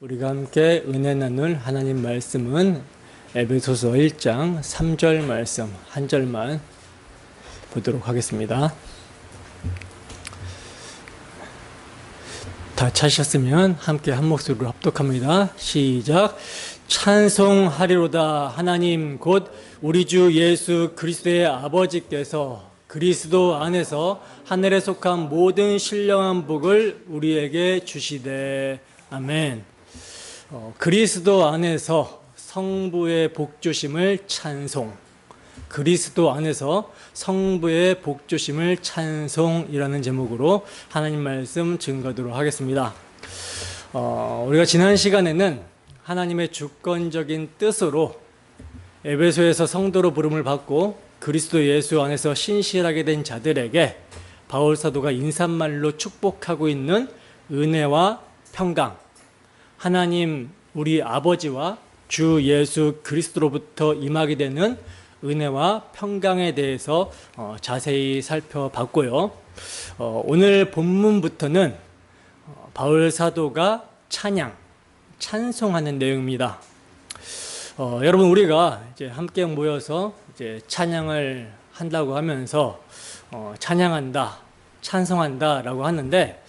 우리가 함께 은혜 나눌 하나님 말씀은 에베소서 1장 3절 말씀 한 절만 보도록 하겠습니다. 다 찾으셨으면 함께 한 목소리로 합독합니다. 시작. 찬송하리로다. 하나님 곧 우리 주 예수 그리스도의 아버지께서 그리스도 안에서 하늘에 속한 모든 신령한 복을 우리에게 주시되. 아멘. 그리스도 안에서 성부의 복주심을 찬송. 그리스도 안에서 성부의 복주심을 찬송이라는 제목으로 하나님 말씀 증거하도록 하겠습니다. 우리가 지난 시간에는 하나님의 주권적인 뜻으로 에베소에서 성도로 부름을 받고 그리스도 예수 안에서 신실하게 된 자들에게 바울 사도가 인사말로 축복하고 있는 은혜와 평강, 하나님 우리 아버지와 주 예수 그리스도로부터 임하게 되는 은혜와 평강에 대해서 자세히 살펴봤고요. 오늘 본문부터는 바울 사도가 찬송하는 내용입니다. 여러분, 우리가 이제 함께 모여서 이제 찬양을 한다고 하면서 찬양한다, 찬송한다라고 하는데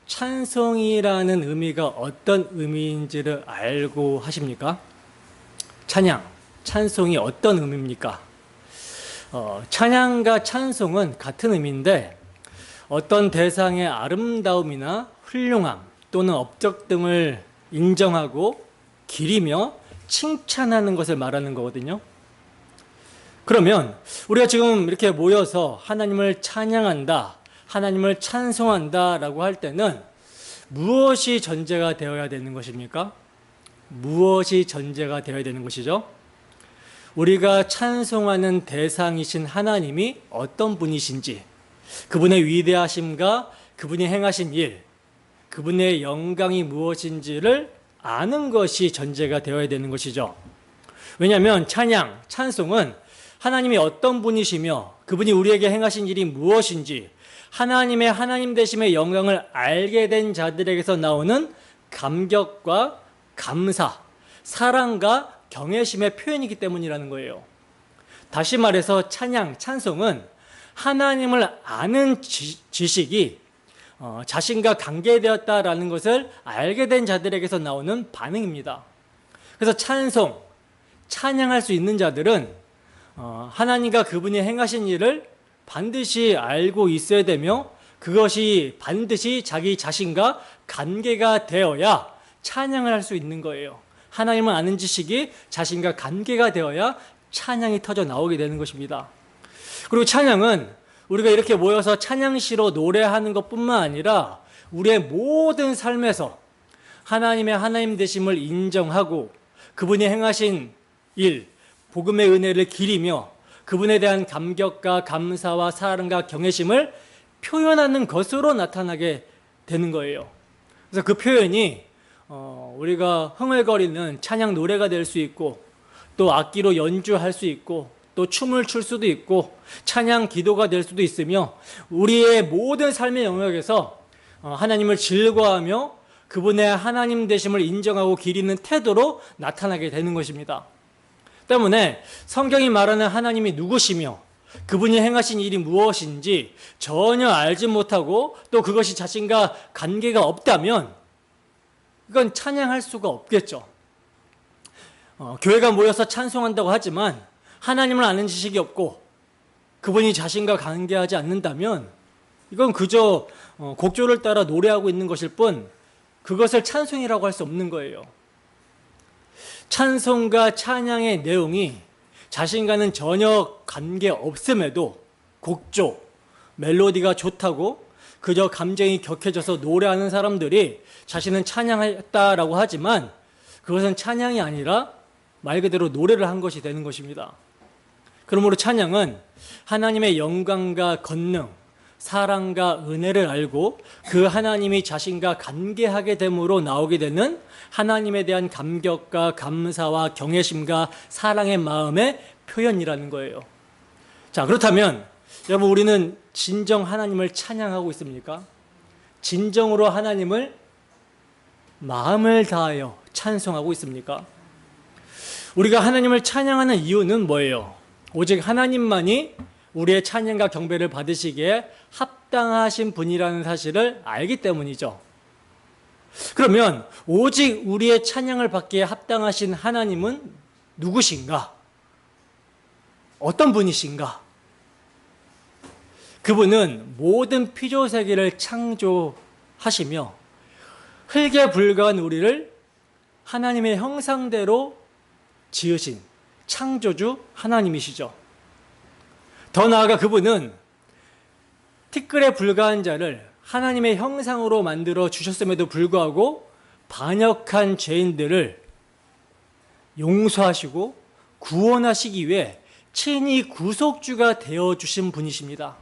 찬송이라는 의미가 어떤 의미인지를 알고 하십니까? 찬송이 어떤 의미입니까? 찬양과 찬송은 같은 의미인데 어떤 대상의 아름다움이나 훌륭함 또는 업적 등을 인정하고 기리며 칭찬하는 것을 말하는 거거든요. 그러면 우리가 지금 이렇게 모여서 하나님을 찬양한다, 하나님을 찬송한다 라고 할 때는 무엇이 전제가 되어야 되는 것입니까? 무엇이 전제가 되어야 되는 것이죠? 우리가 찬송하는 대상이신 하나님이 어떤 분이신지, 그분의 위대하심과 그분이 행하신 일, 그분의 영광이 무엇인지를 아는 것이 전제가 되어야 되는 것이죠. 왜냐하면 찬송은 하나님이 어떤 분이시며 그분이 우리에게 행하신 일이 무엇인지 하나님의 하나님 되심의 영광을 알게 된 자들에게서 나오는 감격과 감사, 사랑과 경외심의 표현이기 때문이라는 거예요. 다시 말해서 찬송은 하나님을 아는 지식이 자신과 관계되었다라는 것을 알게 된 자들에게서 나오는 반응입니다. 그래서 찬양할 수 있는 자들은 하나님과 그분이 행하신 일을 반드시 알고 있어야 되며 그것이 반드시 자기 자신과 관계가 되어야 찬양을 할 수 있는 거예요. 하나님을 아는 지식이 자신과 관계가 되어야 찬양이 터져 나오게 되는 것입니다. 그리고 찬양은 우리가 이렇게 모여서 찬양시로 노래하는 것뿐만 아니라 우리의 모든 삶에서 하나님의 하나님 되심을 인정하고 그분이 행하신 일, 복음의 은혜를 기리며 그분에 대한 감격과 감사와 사랑과 경외심을 표현하는 것으로 나타나게 되는 거예요. 그래서 그 표현이 우리가 흥얼거리는 찬양 노래가 될 수 있고 또 악기로 연주할 수 있고 또 춤을 출 수도 있고 찬양 기도가 될 수도 있으며 우리의 모든 삶의 영역에서 하나님을 즐거워하며 그분의 하나님 되심을 인정하고 기리는 태도로 나타나게 되는 것입니다. 때문에 성경이 말하는 하나님이 누구시며 그분이 행하신 일이 무엇인지 전혀 알지 못하고 또 그것이 자신과 관계가 없다면 이건 찬양할 수가 없겠죠. 교회가 모여서 찬송한다고 하지만 하나님을 아는 지식이 없고 그분이 자신과 관계하지 않는다면 이건 그저 곡조를 따라 노래하고 있는 것일 뿐 그것을 찬송이라고 할 수 없는 거예요. 찬송과 찬양의 내용이 자신과는 전혀 관계 없음에도 곡조, 멜로디가 좋다고 그저 감정이 격해져서 노래하는 사람들이 자신은 찬양했다라고 하지만 그것은 찬양이 아니라 말 그대로 노래를 한 것이 되는 것입니다. 그러므로 찬양은 하나님의 영광과 권능, 사랑과 은혜를 알고 그 하나님이 자신과 관계하게 됨으로 나오게 되는 하나님에 대한 감격과 감사와 경외심과 사랑의 마음의 표현이라는 거예요. 자, 그렇다면 여러분, 우리는 진정 하나님을 찬양하고 있습니까? 진정으로 하나님을 마음을 다하여 찬송하고 있습니까? 우리가 하나님을 찬양하는 이유는 뭐예요? 오직 하나님만이 우리의 찬양과 경배를 받으시기에 합당하신 분이라는 사실을 알기 때문이죠. 그러면 오직 우리의 찬양을 받기에 합당하신 하나님은 누구신가? 어떤 분이신가? 그분은 모든 피조세계를 창조하시며 흙에 불과한 우리를 하나님의 형상대로 지으신 창조주 하나님이시죠. 더 나아가 그분은 티끌에 불과한 자를 하나님의 형상으로 만들어 주셨음에도 불구하고 반역한 죄인들을 용서하시고 구원하시기 위해 친히 구속주가 되어주신 분이십니다.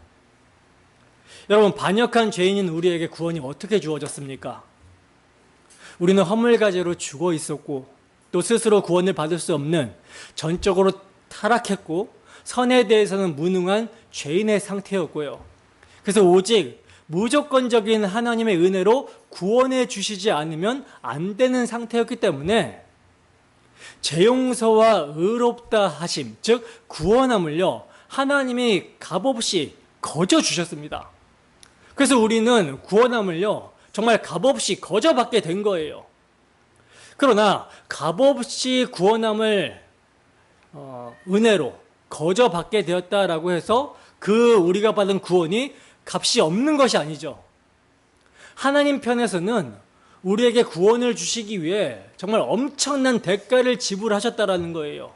여러분, 반역한 죄인인 우리에게 구원이 어떻게 주어졌습니까? 우리는 허물가제로 죽어 있었고 또 스스로 구원을 받을 수 없는 전적으로 타락했고 선에 대해서는 무능한 죄인의 상태였고요. 그래서 오직 무조건적인 하나님의 은혜로 구원해 주시지 않으면 안 되는 상태였기 때문에 재용서와 의롭다 하심, 즉 구원함을요, 하나님이 값없이 거저 주셨습니다. 그래서 우리는 구원함을요, 정말 값없이 거저 받게 된 거예요. 그러나 값없이 구원함을 은혜로 거저 받게 되었다라고 해서 그 우리가 받은 구원이 값이 없는 것이 아니죠. 하나님 편에서는 우리에게 구원을 주시기 위해 정말 엄청난 대가를 지불하셨다라는 거예요.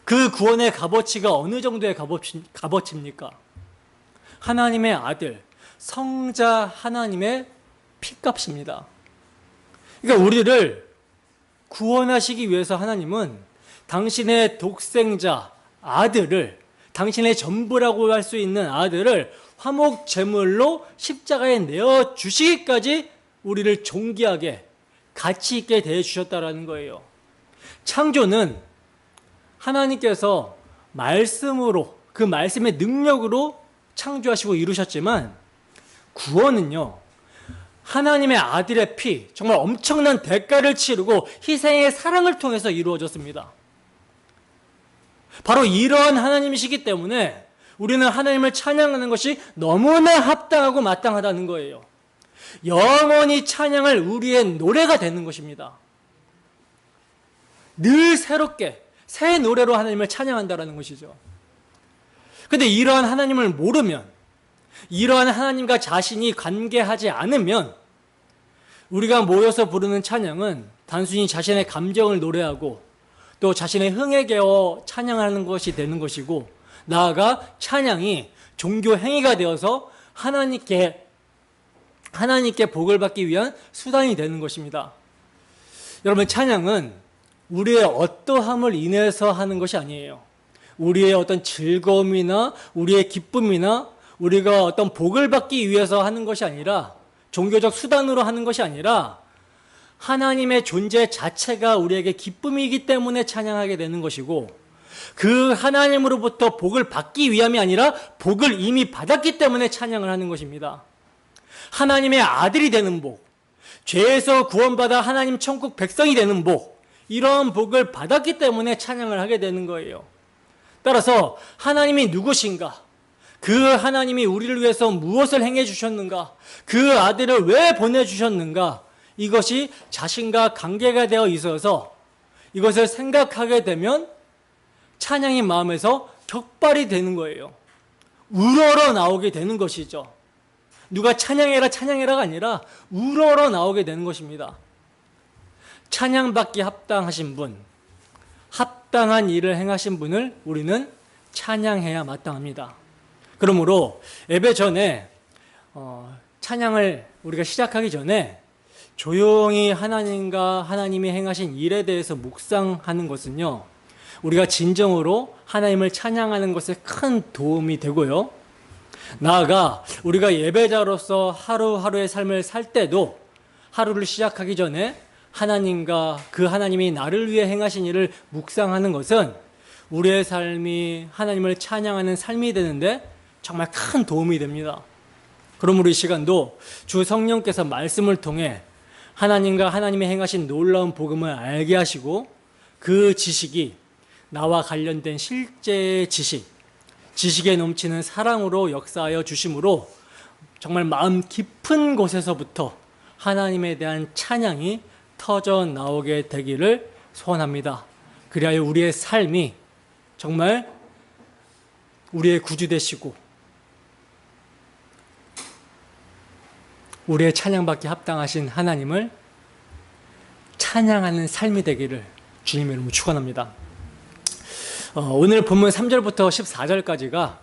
그 구원의 값어치가 어느 정도의 값어치입니까? 하나님의 아들, 성자 하나님의 피값입니다. 그러니까 우리를 구원하시기 위해서 하나님은 당신의 독생자 아들을, 당신의 전부라고 할 수 있는 아들을 화목 제물로 십자가에 내어 주시기까지 우리를 존귀하게 가치 있게 대해 주셨다라는 거예요. 창조는 하나님께서 말씀으로, 그 말씀의 능력으로 창조하시고 이루셨지만 구원은요, 하나님의 아들의 피, 정말 엄청난 대가를 치르고 희생의 사랑을 통해서 이루어졌습니다. 바로 이러한 하나님이시기 때문에 우리는 하나님을 찬양하는 것이 너무나 합당하고 마땅하다는 거예요. 영원히 찬양을 우리의 노래가 되는 것입니다. 늘 새롭게 새 노래로 하나님을 찬양한다는 것이죠. 그런데 이러한 하나님을 모르면, 이러한 하나님과 자신이 관계하지 않으면 우리가 모여서 부르는 찬양은 단순히 자신의 감정을 노래하고 또 자신의 흥에 겨워 찬양하는 것이 되는 것이고, 나아가 찬양이 종교 행위가 되어서 하나님께 복을 받기 위한 수단이 되는 것입니다. 여러분, 찬양은 우리의 어떠함을 인해서 하는 것이 아니에요. 우리의 어떤 즐거움이나 우리의 기쁨이나 우리가 어떤 복을 받기 위해서 하는 것이 아니라, 종교적 수단으로 하는 것이 아니라 하나님의 존재 자체가 우리에게 기쁨이기 때문에 찬양하게 되는 것이고, 그 하나님으로부터 복을 받기 위함이 아니라 복을 이미 받았기 때문에 찬양을 하는 것입니다. 하나님의 아들이 되는 복, 죄에서 구원받아 하나님 천국 백성이 되는 복, 이러한 복을 받았기 때문에 찬양을 하게 되는 거예요. 따라서 하나님이 누구신가, 그 하나님이 우리를 위해서 무엇을 행해 주셨는가, 그 아들을 왜 보내주셨는가, 이것이 자신과 관계가 되어 있어서 이것을 생각하게 되면 찬양이 마음에서 격발이 되는 거예요. 우러러 나오게 되는 것이죠. 누가 찬양해라 찬양해라가 아니라 우러러 나오게 되는 것입니다. 찬양받기 합당하신 분, 합당한 일을 행하신 분을 우리는 찬양해야 마땅합니다. 그러므로 예배 전에 찬양을 우리가 시작하기 전에 조용히 하나님과 하나님이 행하신 일에 대해서 묵상하는 것은요, 우리가 진정으로 하나님을 찬양하는 것에 큰 도움이 되고요, 나아가 우리가 예배자로서 하루하루의 삶을 살 때도 하루를 시작하기 전에 하나님과 그 하나님이 나를 위해 행하신 일을 묵상하는 것은 우리의 삶이 하나님을 찬양하는 삶이 되는데 정말 큰 도움이 됩니다. 그러므로 이 시간도 주 성령께서 말씀을 통해 하나님과 하나님의 행하신 놀라운 복음을 알게 하시고 그 지식이 나와 관련된 실제 지식에 넘치는 사랑으로 역사하여 주심으로 정말 마음 깊은 곳에서부터 하나님에 대한 찬양이 터져 나오게 되기를 소원합니다. 그리하여 우리의 삶이 정말 우리의 구주 되시고 우리의 찬양받기 합당하신 하나님을 찬양하는 삶이 되기를 주님의 이름으로 축원합니다. 오늘 본문 3절부터 14절까지가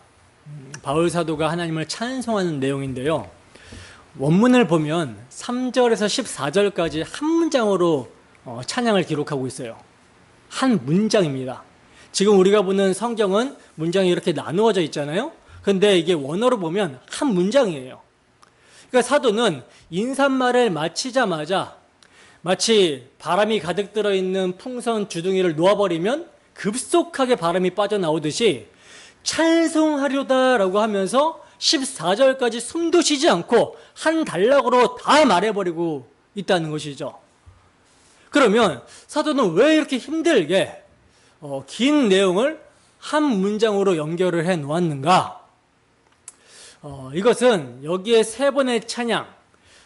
바울 사도가 하나님을 찬송하는 내용인데요. 원문을 보면 3절에서 14절까지 한 문장으로 찬양을 기록하고 있어요. 한 문장입니다. 지금 우리가 보는 성경은 문장이 이렇게 나누어져 있잖아요. 근데 이게 원어로 보면 한 문장이에요. 그러니까 사도는 인사말을 마치자마자 마치 바람이 가득 들어있는 풍선 주둥이를 놓아버리면 급속하게 바람이 빠져나오듯이 찬송하려다라고 하면서 14절까지 숨도 쉬지 않고 한 단락으로 다 말해버리고 있다는 것이죠. 그러면 사도는 왜 이렇게 힘들게 긴 내용을 한 문장으로 연결을 해 놓았는가? 이것은 여기에 세 번의 찬양,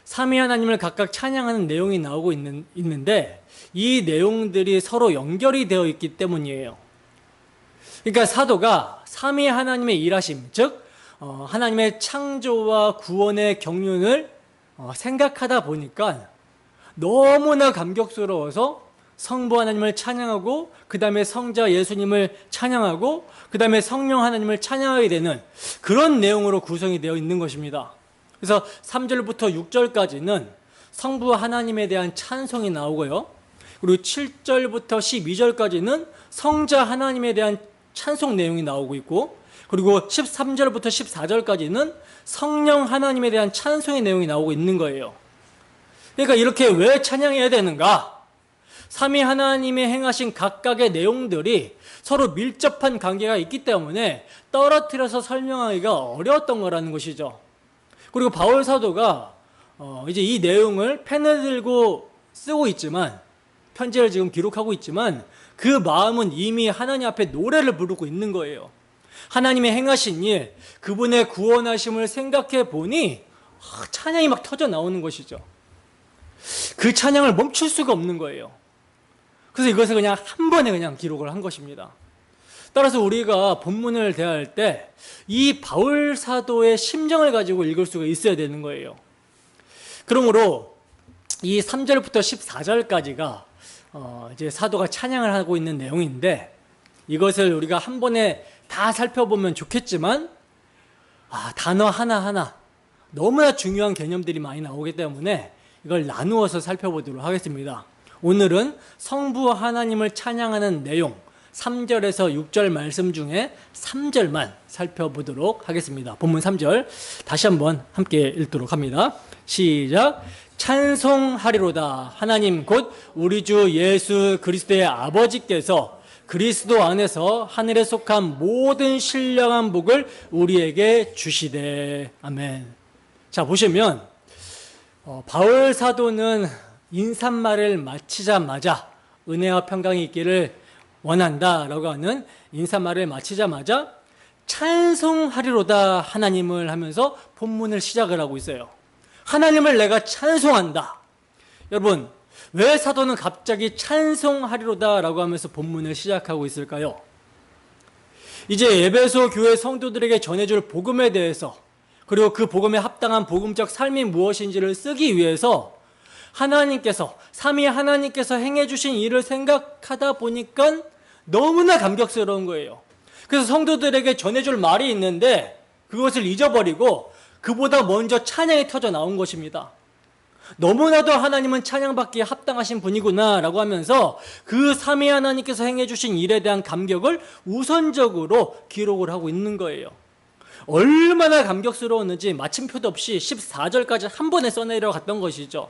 삼위 하나님을 각각 찬양하는 내용이 나오고 있는데 이 내용들이 서로 연결이 되어 있기 때문이에요. 그러니까 사도가 삼위 하나님의 일하심, 즉 하나님의 창조와 구원의 경륜을 생각하다 보니까 너무나 감격스러워서 성부 하나님을 찬양하고 그 다음에 성자 예수님을 찬양하고 그 다음에 성령 하나님을 찬양하게 되는 그런 내용으로 구성이 되어 있는 것입니다. 그래서 3절부터 6절까지는 성부 하나님에 대한 찬송이 나오고요. 그리고 7절부터 12절까지는 성자 하나님에 대한 찬송 내용이 나오고 있고, 그리고 13절부터 14절까지는 성령 하나님에 대한 찬송의 내용이 나오고 있는 거예요. 그러니까 이렇게 왜 찬양해야 되는가? 삼위 하나님의 행하신 각각의 내용들이 서로 밀접한 관계가 있기 때문에 떨어뜨려서 설명하기가 어려웠던 거라는 것이죠. 그리고 바울 사도가 이제 이 내용을 펜을 들고 쓰고 있지만, 편지를 지금 기록하고 있지만 그 마음은 이미 하나님 앞에 노래를 부르고 있는 거예요. 하나님의 행하신 일, 그분의 구원하심을 생각해 보니 찬양이 막 터져 나오는 것이죠. 그 찬양을 멈출 수가 없는 거예요. 그래서 이것을 그냥 한 번에 그냥 기록을 한 것입니다. 따라서 우리가 본문을 대할 때 이 바울 사도의 심정을 가지고 읽을 수가 있어야 되는 거예요. 그러므로 이 3절부터 14절까지가 이제 사도가 찬양을 하고 있는 내용인데, 이것을 우리가 한 번에 다 살펴보면 좋겠지만 단어 하나하나 너무나 중요한 개념들이 많이 나오기 때문에 이걸 나누어서 살펴보도록 하겠습니다. 오늘은 성부 하나님을 찬양하는 내용 3절에서 6절 말씀 중에 3절만 살펴보도록 하겠습니다. 본문 3절 다시 한번 함께 읽도록 합니다. 시작. 찬송하리로다. 하나님 곧 우리 주 예수 그리스도의 아버지께서 그리스도 안에서 하늘에 속한 모든 신령한 복을 우리에게 주시되. 아멘. 자, 보시면 바울 사도는 인사말을 마치자마자 은혜와 평강이 있기를 원한다라고 하는 인사말을 마치자마자 찬송하리로다 하나님을 하면서 본문을 시작을 하고 있어요. 하나님을 내가 찬송한다. 여러분, 왜 사도는 갑자기 찬송하리로다라고 하면서 본문을 시작하고 있을까요? 이제 에베소 교회 성도들에게 전해줄 복음에 대해서, 그리고 그 복음에 합당한 복음적 삶이 무엇인지를 쓰기 위해서 하나님께서, 삼위 하나님께서 행해주신 일을 생각하다 보니까 너무나 감격스러운 거예요. 그래서 성도들에게 전해줄 말이 있는데 그것을 잊어버리고 그보다 먼저 찬양이 터져 나온 것입니다. 너무나도 하나님은 찬양받기에 합당하신 분이구나 라고 하면서 그 삼위 하나님께서 행해주신 일에 대한 감격을 우선적으로 기록을 하고 있는 거예요. 얼마나 감격스러웠는지 마침표도 없이 14절까지 한 번에 써내려 갔던 것이죠.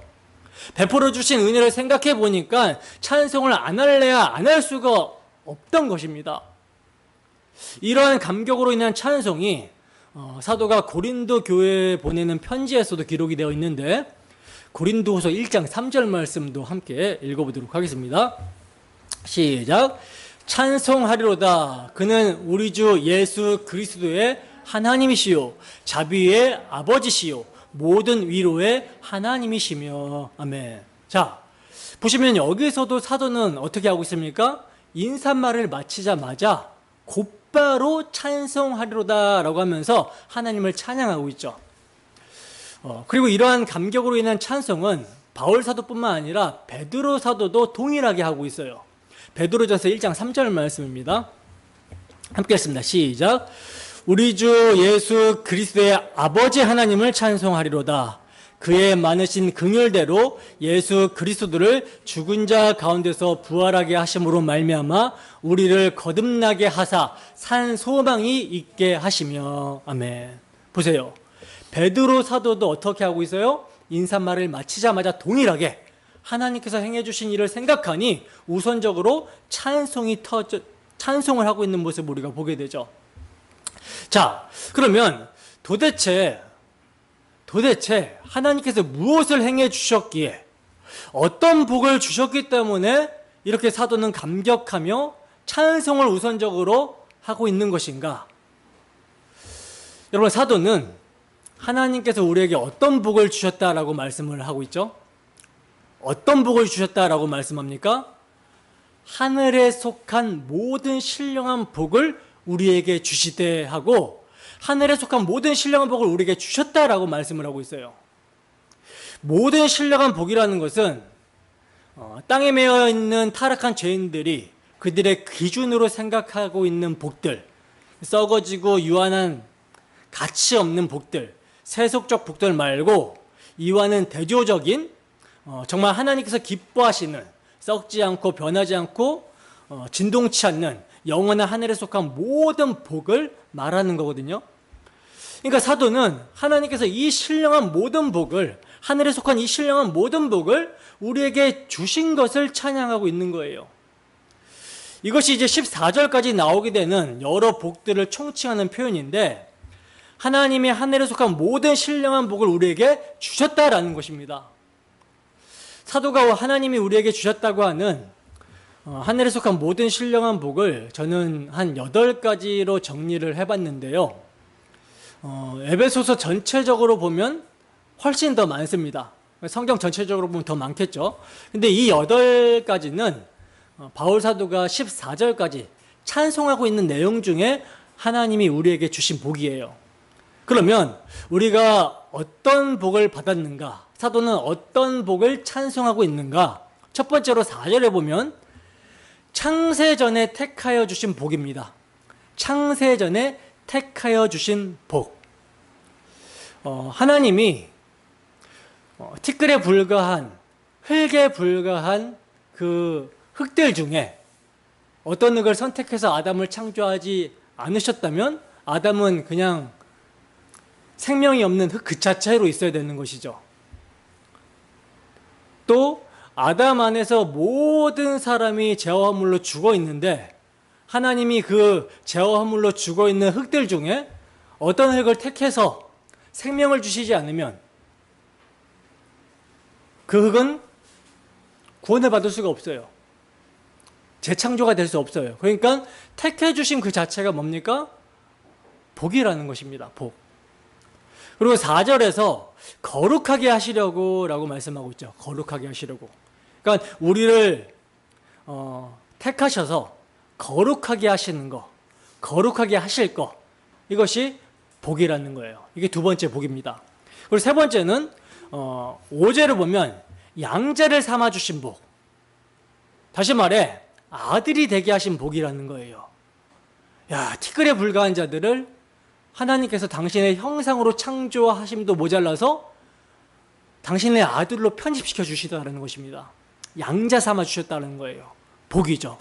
베풀어 주신 은혜를 생각해 보니까 찬송을 안 할래야 안 할 수가 없던 것입니다. 이러한 감격으로 인한 찬송이 사도가 고린도 교회에 보내는 편지에서도 기록이 되어 있는데, 고린도후서 1장 3절 말씀도 함께 읽어보도록 하겠습니다. 시작. 찬송하리로다. 그는 우리 주 예수 그리스도의 하나님이시요 자비의 아버지시요 모든 위로의 하나님이시며. 아멘. 자, 보시면 여기서도 사도는 어떻게 하고 있습니까? 인사말을 마치자마자 곧바로 찬송하리로다 라고 하면서 하나님을 찬양하고 있죠. 그리고 이러한 감격으로 인한 찬송은 바울 사도뿐만 아니라 베드로 사도도 동일하게 하고 있어요. 베드로전서 1장 3절 말씀입니다. 함께 했습니다. 시작. 우리 주 예수 그리스도의 아버지 하나님을 찬송하리로다. 그의 많으신 긍휼대로 예수 그리스도를 죽은 자 가운데서 부활하게 하심으로 말미암아 우리를 거듭나게 하사 산 소망이 있게 하시며. 아멘. 보세요. 베드로 사도도 어떻게 하고 있어요? 인사말을 마치자마자 동일하게 하나님께서 행해주신 일을 생각하니 우선적으로 찬송을 하고 있는 모습을 우리가 보게 되죠. 자, 그러면 도대체 하나님께서 무엇을 행해 주셨기에, 어떤 복을 주셨기 때문에 이렇게 사도는 감격하며 찬송을 우선적으로 하고 있는 것인가? 여러분, 사도는 하나님께서 우리에게 어떤 복을 주셨다라고 말씀을 하고 있죠? 어떤 복을 주셨다라고 말씀합니까? 하늘에 속한 모든 신령한 복을 우리에게 주시되 하고, 하늘에 속한 모든 신령한 복을 우리에게 주셨다라고 말씀을 하고 있어요. 모든 신령한 복이라는 것은 땅에 매여 있는 타락한 죄인들이 그들의 기준으로 생각하고 있는 복들, 썩어지고 유한한 가치 없는 복들, 세속적 복들 말고 이와는 대조적인 정말 하나님께서 기뻐하시는, 썩지 않고 변하지 않고 진동치 않는 영원한 하늘에 속한 모든 복을 말하는 거거든요. 그러니까 사도는 하나님께서 이 신령한 모든 복을, 하늘에 속한 이 신령한 모든 복을 우리에게 주신 것을 찬양하고 있는 거예요. 이것이 이제 14절까지 나오게 되는 여러 복들을 총칭하는 표현인데, 하나님이 하늘에 속한 모든 신령한 복을 우리에게 주셨다라는 것입니다. 사도가 하나님이 우리에게 주셨다고 하는 하늘에 속한 모든 신령한 복을 저는 한 8가지로 정리를 해봤는데요. 에베소서 전체적으로 보면 훨씬 더 많습니다. 성경 전체적으로 보면 더 많겠죠. 근데 이 8가지는 바울 사도가 14절까지 찬송하고 있는 내용 중에 하나님이 우리에게 주신 복이에요. 그러면 우리가 어떤 복을 받았는가? 사도는 어떤 복을 찬송하고 있는가? 첫 번째로 4절에 보면 창세전에 택하여 주신 복입니다. 창세전에 택하여 주신 복. 하나님이 티끌에 불과한, 흙에 불과한 그 흙들 중에 어떤 흙을 선택해서 아담을 창조하지 않으셨다면 아담은 그냥 생명이 없는 흙 그 자체로 있어야 되는 것이죠. 또 아담 안에서 모든 사람이 죄와 허물로 죽어 있는데, 하나님이 그 죄와 허물로 죽어 있는 흙들 중에 어떤 흙을 택해서 생명을 주시지 않으면 그 흙은 구원을 받을 수가 없어요. 재창조가 될 수 없어요. 그러니까 택해 주신 그 자체가 뭡니까? 복이라는 것입니다. 복. 그리고 4절에서 거룩하게 하시려고 라고 말씀하고 있죠. 거룩하게 하시려고. 그러니까 우리를 택하셔서 거룩하게 하시는 거, 거룩하게 하실 거, 이것이 복이라는 거예요. 이게 두 번째 복입니다. 그리고 세 번째는 5절을 보면 양자를 삼아 주신 복. 다시 말해 아들이 되게 하신 복이라는 거예요. 야, 티끌에 불과한 자들을 하나님께서 당신의 형상으로 창조하심도 모자라서 당신의 아들로 편집시켜 주시다는 것입니다. 양자 삼아 주셨다는 거예요. 복이죠.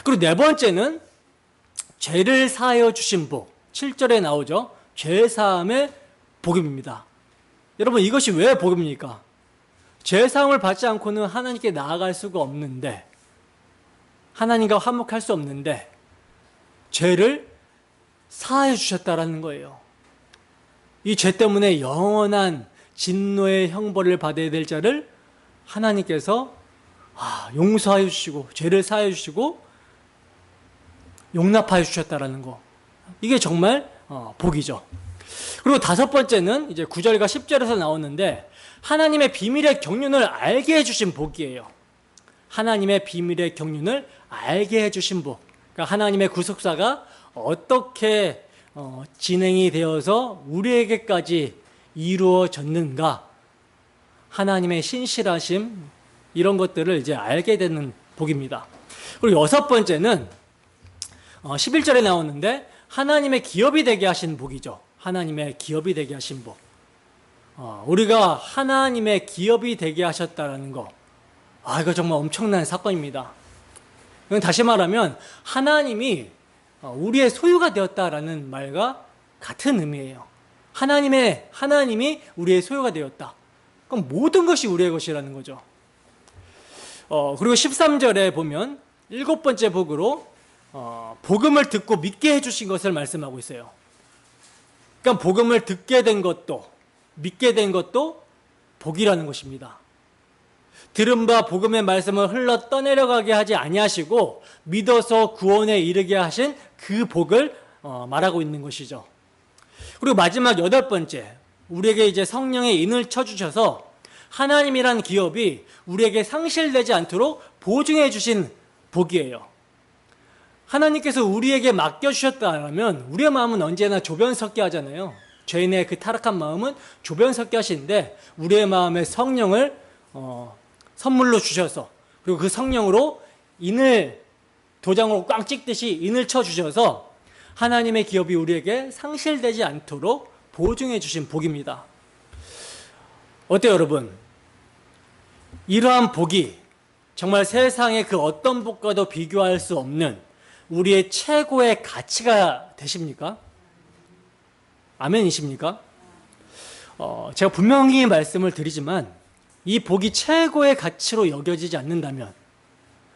그리고 네 번째는 죄를 사하여 주신 복. 7절에 나오죠. 죄 사함의 복입니다. 여러분, 이것이 왜 복입니까? 죄 사함을 받지 않고는 하나님께 나아갈 수가 없는데, 하나님과 화목할 수 없는데 죄를 사하여 주셨다라는 거예요. 이 죄 때문에 영원한 진노의 형벌을 받아야 될 자를 하나님께서 용서하여 주시고 죄를 사하여 주시고 용납하여 주셨다라는 거, 이게 정말 복이죠. 그리고 다섯 번째는 이제 9절과 10절에서 나오는데 하나님의 비밀의 경륜을 알게 해주신 복이에요. 하나님의 비밀의 경륜을 알게 해주신 복. 그러니까 하나님의 구속사가 어떻게 진행이 되어서 우리에게까지 이루어졌는가, 하나님의 신실하심, 이런 것들을 이제 알게 되는 복입니다. 그리고 여섯 번째는 11절에 나오는데 하나님의 기업이 되게 하신 복이죠. 하나님의 기업이 되게 하신 복. 우리가 하나님의 기업이 되게 하셨다는 거, 이거 정말 엄청난 사건입니다. 다시 말하면 하나님이 우리의 소유가 되었다라는 말과 같은 의미예요. 하나님이 우리의 소유가 되었다. 그럼 모든 것이 우리의 것이라는 거죠. 그리고 13절에 보면 일곱 번째 복으로 복음을 듣고 믿게 해주신 것을 말씀하고 있어요. 그러니까 복음을 듣게 된 것도 믿게 된 것도 복이라는 것입니다. 들은 바 복음의 말씀을 흘러 떠내려가게 하지 아니하시고 믿어서 구원에 이르게 하신 그 복을 말하고 있는 것이죠. 그리고 마지막 여덟 번째, 우리에게 이제 성령의 인을 쳐주셔서 하나님이란 기업이 우리에게 상실되지 않도록 보증해 주신 복이에요. 하나님께서 우리에게 맡겨주셨다면 우리의 마음은 언제나 조변석게 하잖아요. 죄인의 그 타락한 마음은 조변석게 하시는데 우리의 마음에 성령을 선물로 주셔서, 그리고 그 성령으로 인을 도장으로 꽉 찍듯이 인을 쳐주셔서 하나님의 기업이 우리에게 상실되지 않도록 보증해 주신 복입니다. 어때요, 여러분? 이러한 복이 정말 세상의 그 어떤 복과도 비교할 수 없는 우리의 최고의 가치가 되십니까? 아멘이십니까? 제가 분명히 말씀을 드리지만 이 복이 최고의 가치로 여겨지지 않는다면,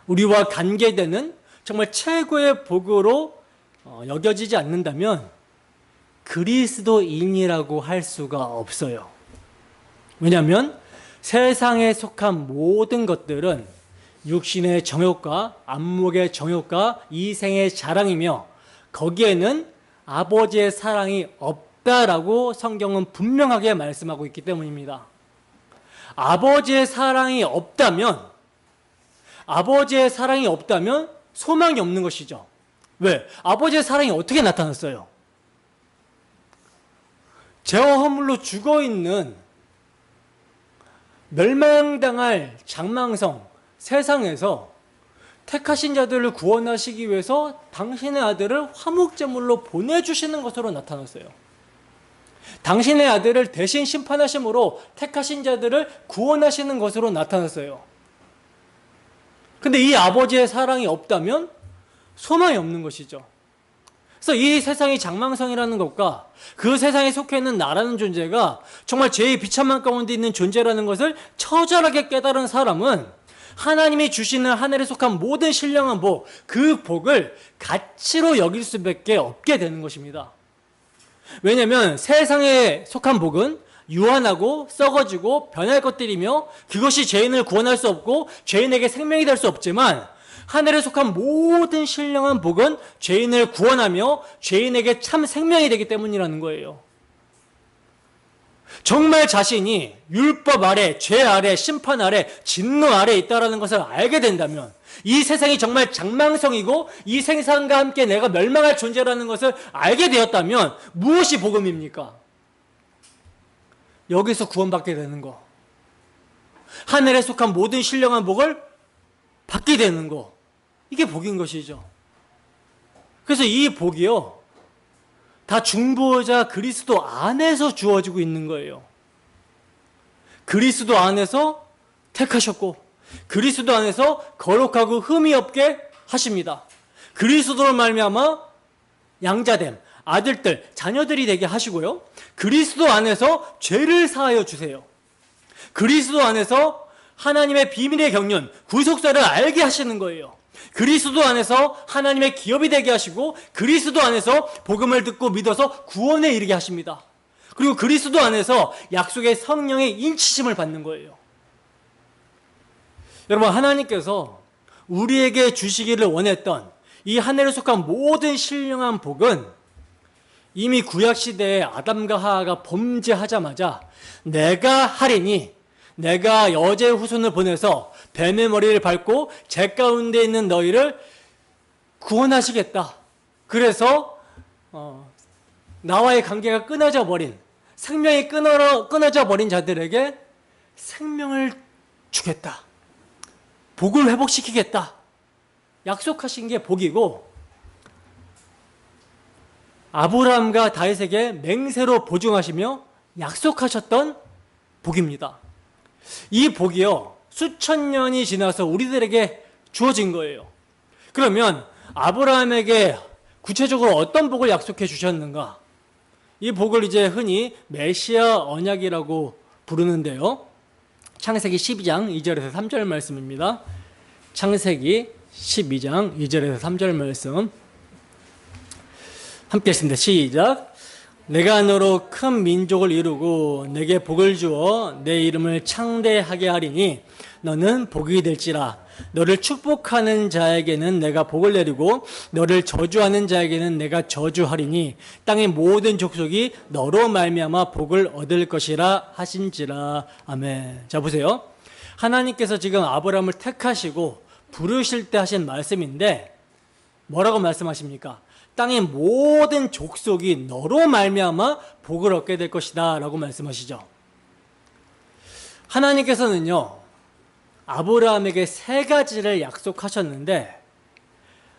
우리와 관계되는 정말 최고의 복으로 여겨지지 않는다면 그리스도인이라고 할 수가 없어요. 왜냐하면 세상에 속한 모든 것들은 육신의 정욕과 안목의 정욕과 이생의 자랑이며 거기에는 아버지의 사랑이 없다라고 성경은 분명하게 말씀하고 있기 때문입니다. 아버지의 사랑이 없다면 소망이 없는 것이죠. 왜? 아버지의 사랑이 어떻게 나타났어요? 죄와 허물로 죽어있는 멸망당할 장망성 세상에서 택하신 자들을 구원하시기 위해서 당신의 아들을 화목제물로 보내주시는 것으로 나타났어요. 당신의 아들을 대신 심판하심으로 택하신 자들을 구원하시는 것으로 나타났어요. 근데 이 아버지의 사랑이 없다면 소망이 없는 것이죠. 그래서 이 세상이 장망성이라는 것과 그 세상에 속해 있는 나라는 존재가 정말 죄의 비참한 가운데 있는 존재라는 것을 처절하게 깨달은 사람은 하나님이 주시는 하늘에 속한 모든 신령한 복, 그 복을 가치로 여길 수밖에 없게 되는 것입니다. 왜냐하면 세상에 속한 복은 유한하고 썩어지고 변할 것들이며 그것이 죄인을 구원할 수 없고 죄인에게 생명이 될 수 없지만, 하늘에 속한 모든 신령한 복은 죄인을 구원하며 죄인에게 참 생명이 되기 때문이라는 거예요. 정말 자신이 율법 아래, 죄 아래, 심판 아래, 진노 아래 있다는 것을 알게 된다면, 이 세상이 정말 장망성이고 이 세상과 함께 내가 멸망할 존재라는 것을 알게 되었다면 무엇이 복음입니까? 여기서 구원받게 되는 거, 하늘에 속한 모든 신령한 복을 받게 되는 거, 이게 복인 것이죠. 그래서 이 복이요, 다 중보자 그리스도 안에서 주어지고 있는 거예요. 그리스도 안에서 택하셨고 그리스도 안에서 거룩하고 흠이 없게 하십니다. 그리스도로 말미암아 양자됨, 아들들, 자녀들이 되게 하시고요, 그리스도 안에서 죄를 사하여 주세요. 그리스도 안에서 하나님의 비밀의 경륜, 구속사를 알게 하시는 거예요. 그리스도 안에서 하나님의 기업이 되게 하시고 그리스도 안에서 복음을 듣고 믿어서 구원에 이르게 하십니다. 그리고 그리스도 안에서 약속의 성령의 인치심을 받는 거예요. 여러분, 하나님께서 우리에게 주시기를 원했던 이 하늘에 속한 모든 신령한 복은 이미 구약시대에 아담과 하와가 범죄하자마자 내가 하리니, 내가 여자의 후손을 보내서 뱀의 머리를 밟고 재 가운데 있는 너희를 구원하시겠다. 그래서 나와의 관계가 끊어져 버린, 생명이 끊어져 버린 자들에게 생명을 주겠다. 복을 회복시키겠다. 약속하신 게 복이고, 아브라함과 다윗에게 맹세로 보증하시며 약속하셨던 복입니다. 이 복이요, 수천 년이 지나서 우리들에게 주어진 거예요. 그러면 아브라함에게 구체적으로 어떤 복을 약속해 주셨는가? 이 복을 이제 흔히 메시아 언약이라고 부르는데요. 창세기 12장 2절에서 3절 말씀입니다. 창세기 12장 2절에서 3절 말씀 함께 했습니다. 시작. 내가 너로 큰 민족을 이루고 내게 복을 주어 내 이름을 창대하게 하리니 너는 복이 될지라. 너를 축복하는 자에게는 내가 복을 내리고 너를 저주하는 자에게는 내가 저주하리니 땅의 모든 족속이 너로 말미암아 복을 얻을 것이라 하신지라. 아멘. 자, 보세요. 하나님께서 지금 아브라함을 택하시고 부르실 때 하신 말씀인데 뭐라고 말씀하십니까? 땅의 모든 족속이 너로 말미암아 복을 얻게 될 것이다 라고 말씀하시죠. 하나님께서는요, 아브라함에게 세 가지를 약속하셨는데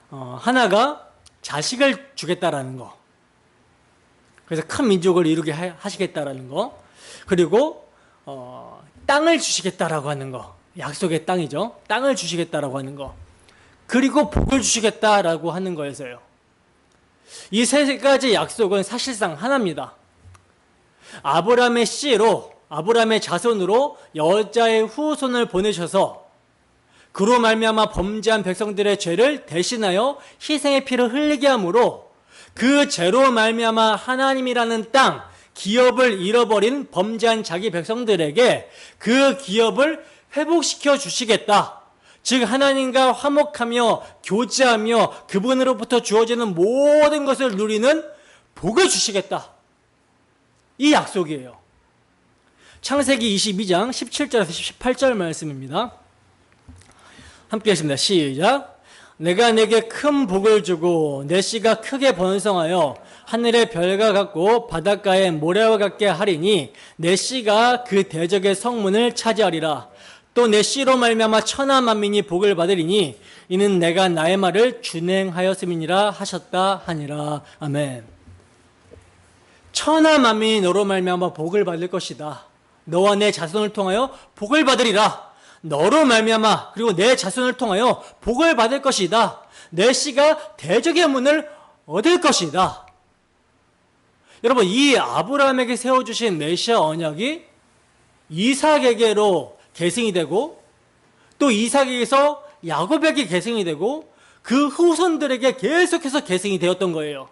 하나가 자식을 주겠다라는 거, 그래서 큰 민족을 이루게 하시겠다라는 거, 그리고 땅을 주시겠다라고 하는 거, 약속의 땅이죠. 땅을 주시겠다라고 하는 거, 그리고 복을 주시겠다라고 하는 거에서요. 이 세 가지 약속은 사실상 하나입니다. 아브라함의 씨로, 아브라함의 자손으로 여자의 후손을 보내셔서 그로 말미암아 범죄한 백성들의 죄를 대신하여 희생의 피를 흘리게 함으로 그 죄로 말미암아 하나님이라는 땅, 기업을 잃어버린 범죄한 자기 백성들에게 그 기업을 회복시켜 주시겠다. 즉 하나님과 화목하며 교제하며 그분으로부터 주어지는 모든 것을 누리는 복을 주시겠다. 이 약속이에요. 창세기 22장 17절에서 18절 말씀입니다. 함께 하십니다. 시작. 내가 내게 큰 복을 주고 내 씨가 크게 번성하여 하늘의 별과 같고 바닷가의 모래와 같게 하리니 내 씨가 그 대적의 성문을 차지하리라. 또 내 씨로 말미암아 천하 만민이 복을 받으리니 이는 내가 나의 말을 준행하였음이니라 하셨다 하니라. 아멘. 천하 만민이 너로 말미암아 복을 받을 것이다. 너와 내 자손을 통하여 복을 받으리라. 너로 말미암아 그리고 내 자손을 통하여 복을 받을 것이다. 내 씨가 대적의 문을 얻을 것이다. 여러분, 이 아브라함에게 세워주신 메시아 언약이 이삭에게로 계승이 되고 또 이삭에게서 야곱에게 계승이 되고 그 후손들에게 계속해서 계승이 되었던 거예요.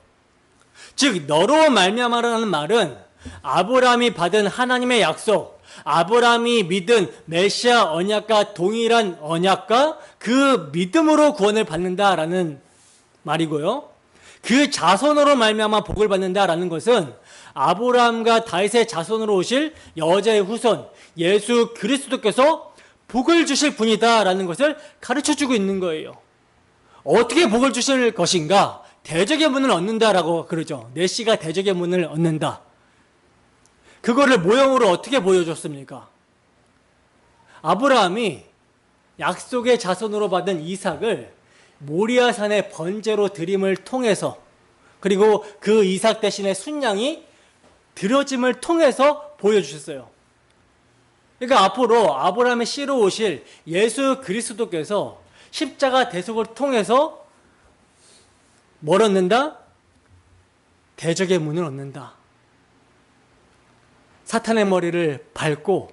즉 너로 말미암아라는 말은 아브라함이 받은 하나님의 약속, 아브라함이 믿은 메시아 언약과 동일한 언약과 그 믿음으로 구원을 받는다라는 말이고요. 그 자손으로 말미암아 복을 받는다라는 것은 아브라함과 다윗의 자손으로 오실 여자의 후손 예수 그리스도께서 복을 주실 분이다라는 것을 가르쳐주고 있는 거예요. 어떻게 복을 주실 것인가? 대적의 문을 얻는다라고 그러죠. 내 씨가 대적의 문을 얻는다. 그거를 모형으로 어떻게 보여줬습니까? 아브라함이 약속의 자손으로 받은 이삭을 모리아산의 번제로 드림을 통해서, 그리고 그 이삭 대신에 순양이 드려짐을 통해서 보여주셨어요. 그러니까 앞으로 아브라함의 씨로 오실 예수 그리스도께서 십자가 대속을 통해서 뭘 얻는다? 대적의 문을 얻는다. 사탄의 머리를 밟고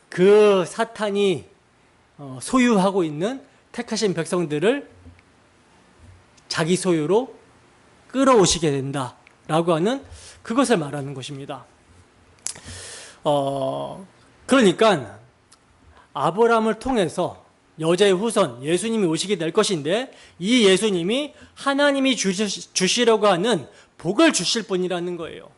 그 사탄이 소유하고 있는 택하신 백성들을 자기 소유로 끌어오시게 된다라고 하는 그것을 말하는 것입니다. 그러니까 아브라함을 통해서 여자의 후손 예수님이 오시게 될 것인데, 이 예수님이 하나님이 주시려고 하는 복을 주실 분이라는 거예요.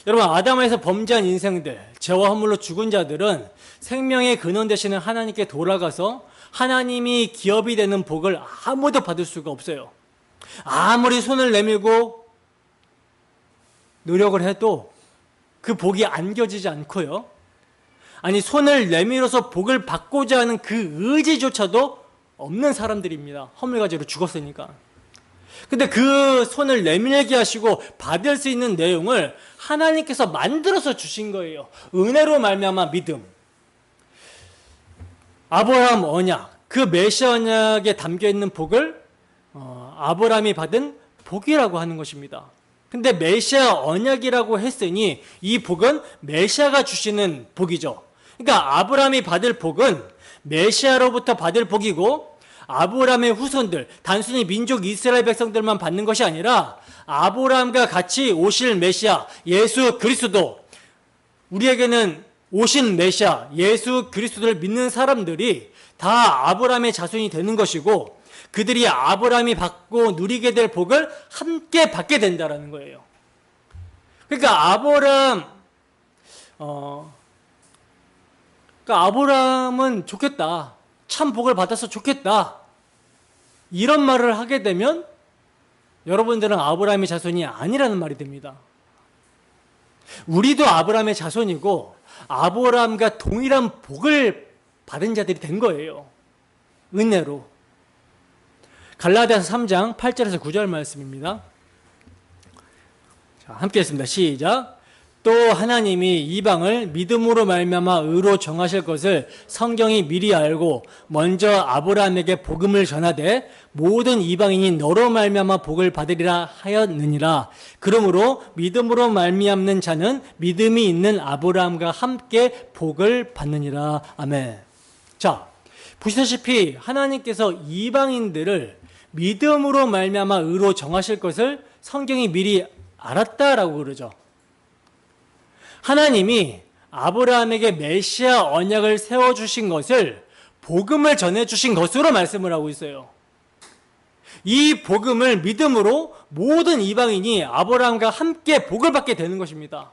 여러분, 아담에서 범죄한 인생들, 죄와 허물로 죽은 자들은 생명의 근원 되시는 하나님께 돌아가서 하나님이 기업이 되는 복을 아무도 받을 수가 없어요. 아무리 손을 내밀고 노력을 해도 그 복이 안겨지지 않고요. 아니, 손을 내밀어서 복을 받고자 하는 그 의지조차도 없는 사람들입니다. 허물가지로 죽었으니까. 근데 그 손을 내밀게 하시고 받을 수 있는 내용을 하나님께서 만들어서 주신 거예요. 은혜로 말미암아 믿음. 아브라함 언약, 그 메시아 언약에 담겨있는 복을 아브라함이 받은 복이라고 하는 것입니다. 근데 메시아 언약이라고 했으니 이 복은 메시아가 주시는 복이죠. 그러니까 아브라함이 받을 복은 메시아로부터 받을 복이고, 아브라함의 후손들, 단순히 민족 이스라엘 백성들만 받는 것이 아니라 아브라함과 같이 오실 메시아 예수 그리스도, 우리에게는 오신 메시아 예수 그리스도를 믿는 사람들이 다 아브라함의 자손이 되는 것이고, 그들이 아브라함이 받고 누리게 될 복을 함께 받게 된다는 거예요. 그러니까 아브라함은 좋겠다, 참 복을 받아서 좋겠다, 이런 말을 하게 되면 여러분들은 아브라함의 자손이 아니라는 말이 됩니다. 우리도 아브라함의 자손이고 아브라함과 동일한 복을 받은 자들이 된 거예요. 은혜로. 갈라디아서 3장 8절에서 9절 말씀입니다. 자, 함께 했습니다. 시작. 또 하나님이 이방을 믿음으로 말미암아 의로 정하실 것을 성경이 미리 알고 먼저 아브라함에게 복음을 전하되 모든 이방인이 너로 말미암아 복을 받으리라 하였느니라. 그러므로 믿음으로 말미암는 자는 믿음이 있는 아브라함과 함께 복을 받느니라. 아멘. 자, 보시다시피 하나님께서 이방인들을 믿음으로 말미암아 의로 정하실 것을 성경이 미리 알았다라고 그러죠. 하나님이 아브라함에게 메시아 언약을 세워주신 것을 복음을 전해주신 것으로 말씀을 하고 있어요. 이 복음을 믿음으로 모든 이방인이 아브라함과 함께 복을 받게 되는 것입니다.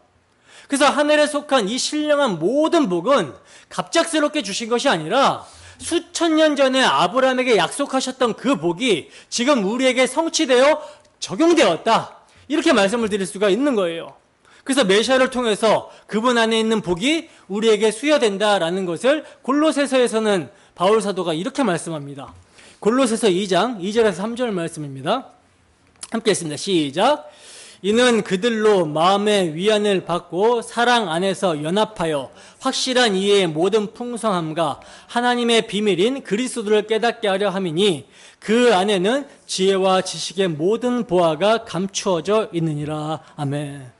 그래서 하늘에 속한 이 신령한 모든 복은 갑작스럽게 주신 것이 아니라 수천 년 전에 아브라함에게 약속하셨던 그 복이 지금 우리에게 성취되어 적용되었다, 이렇게 말씀을 드릴 수가 있는 거예요. 그래서 메시아를 통해서 그분 안에 있는 복이 우리에게 수여된다라는 것을 골로새서에서는 바울 사도가 이렇게 말씀합니다. 골로새서 2장 2절에서 3절 말씀입니다. 함께 했습니다. 시작. 이는 그들로 마음의 위안을 받고 사랑 안에서 연합하여 확실한 이해의 모든 풍성함과 하나님의 비밀인 그리스도를 깨닫게 하려 함이니 그 안에는 지혜와 지식의 모든 보화가 감추어져 있느니라. 아멘.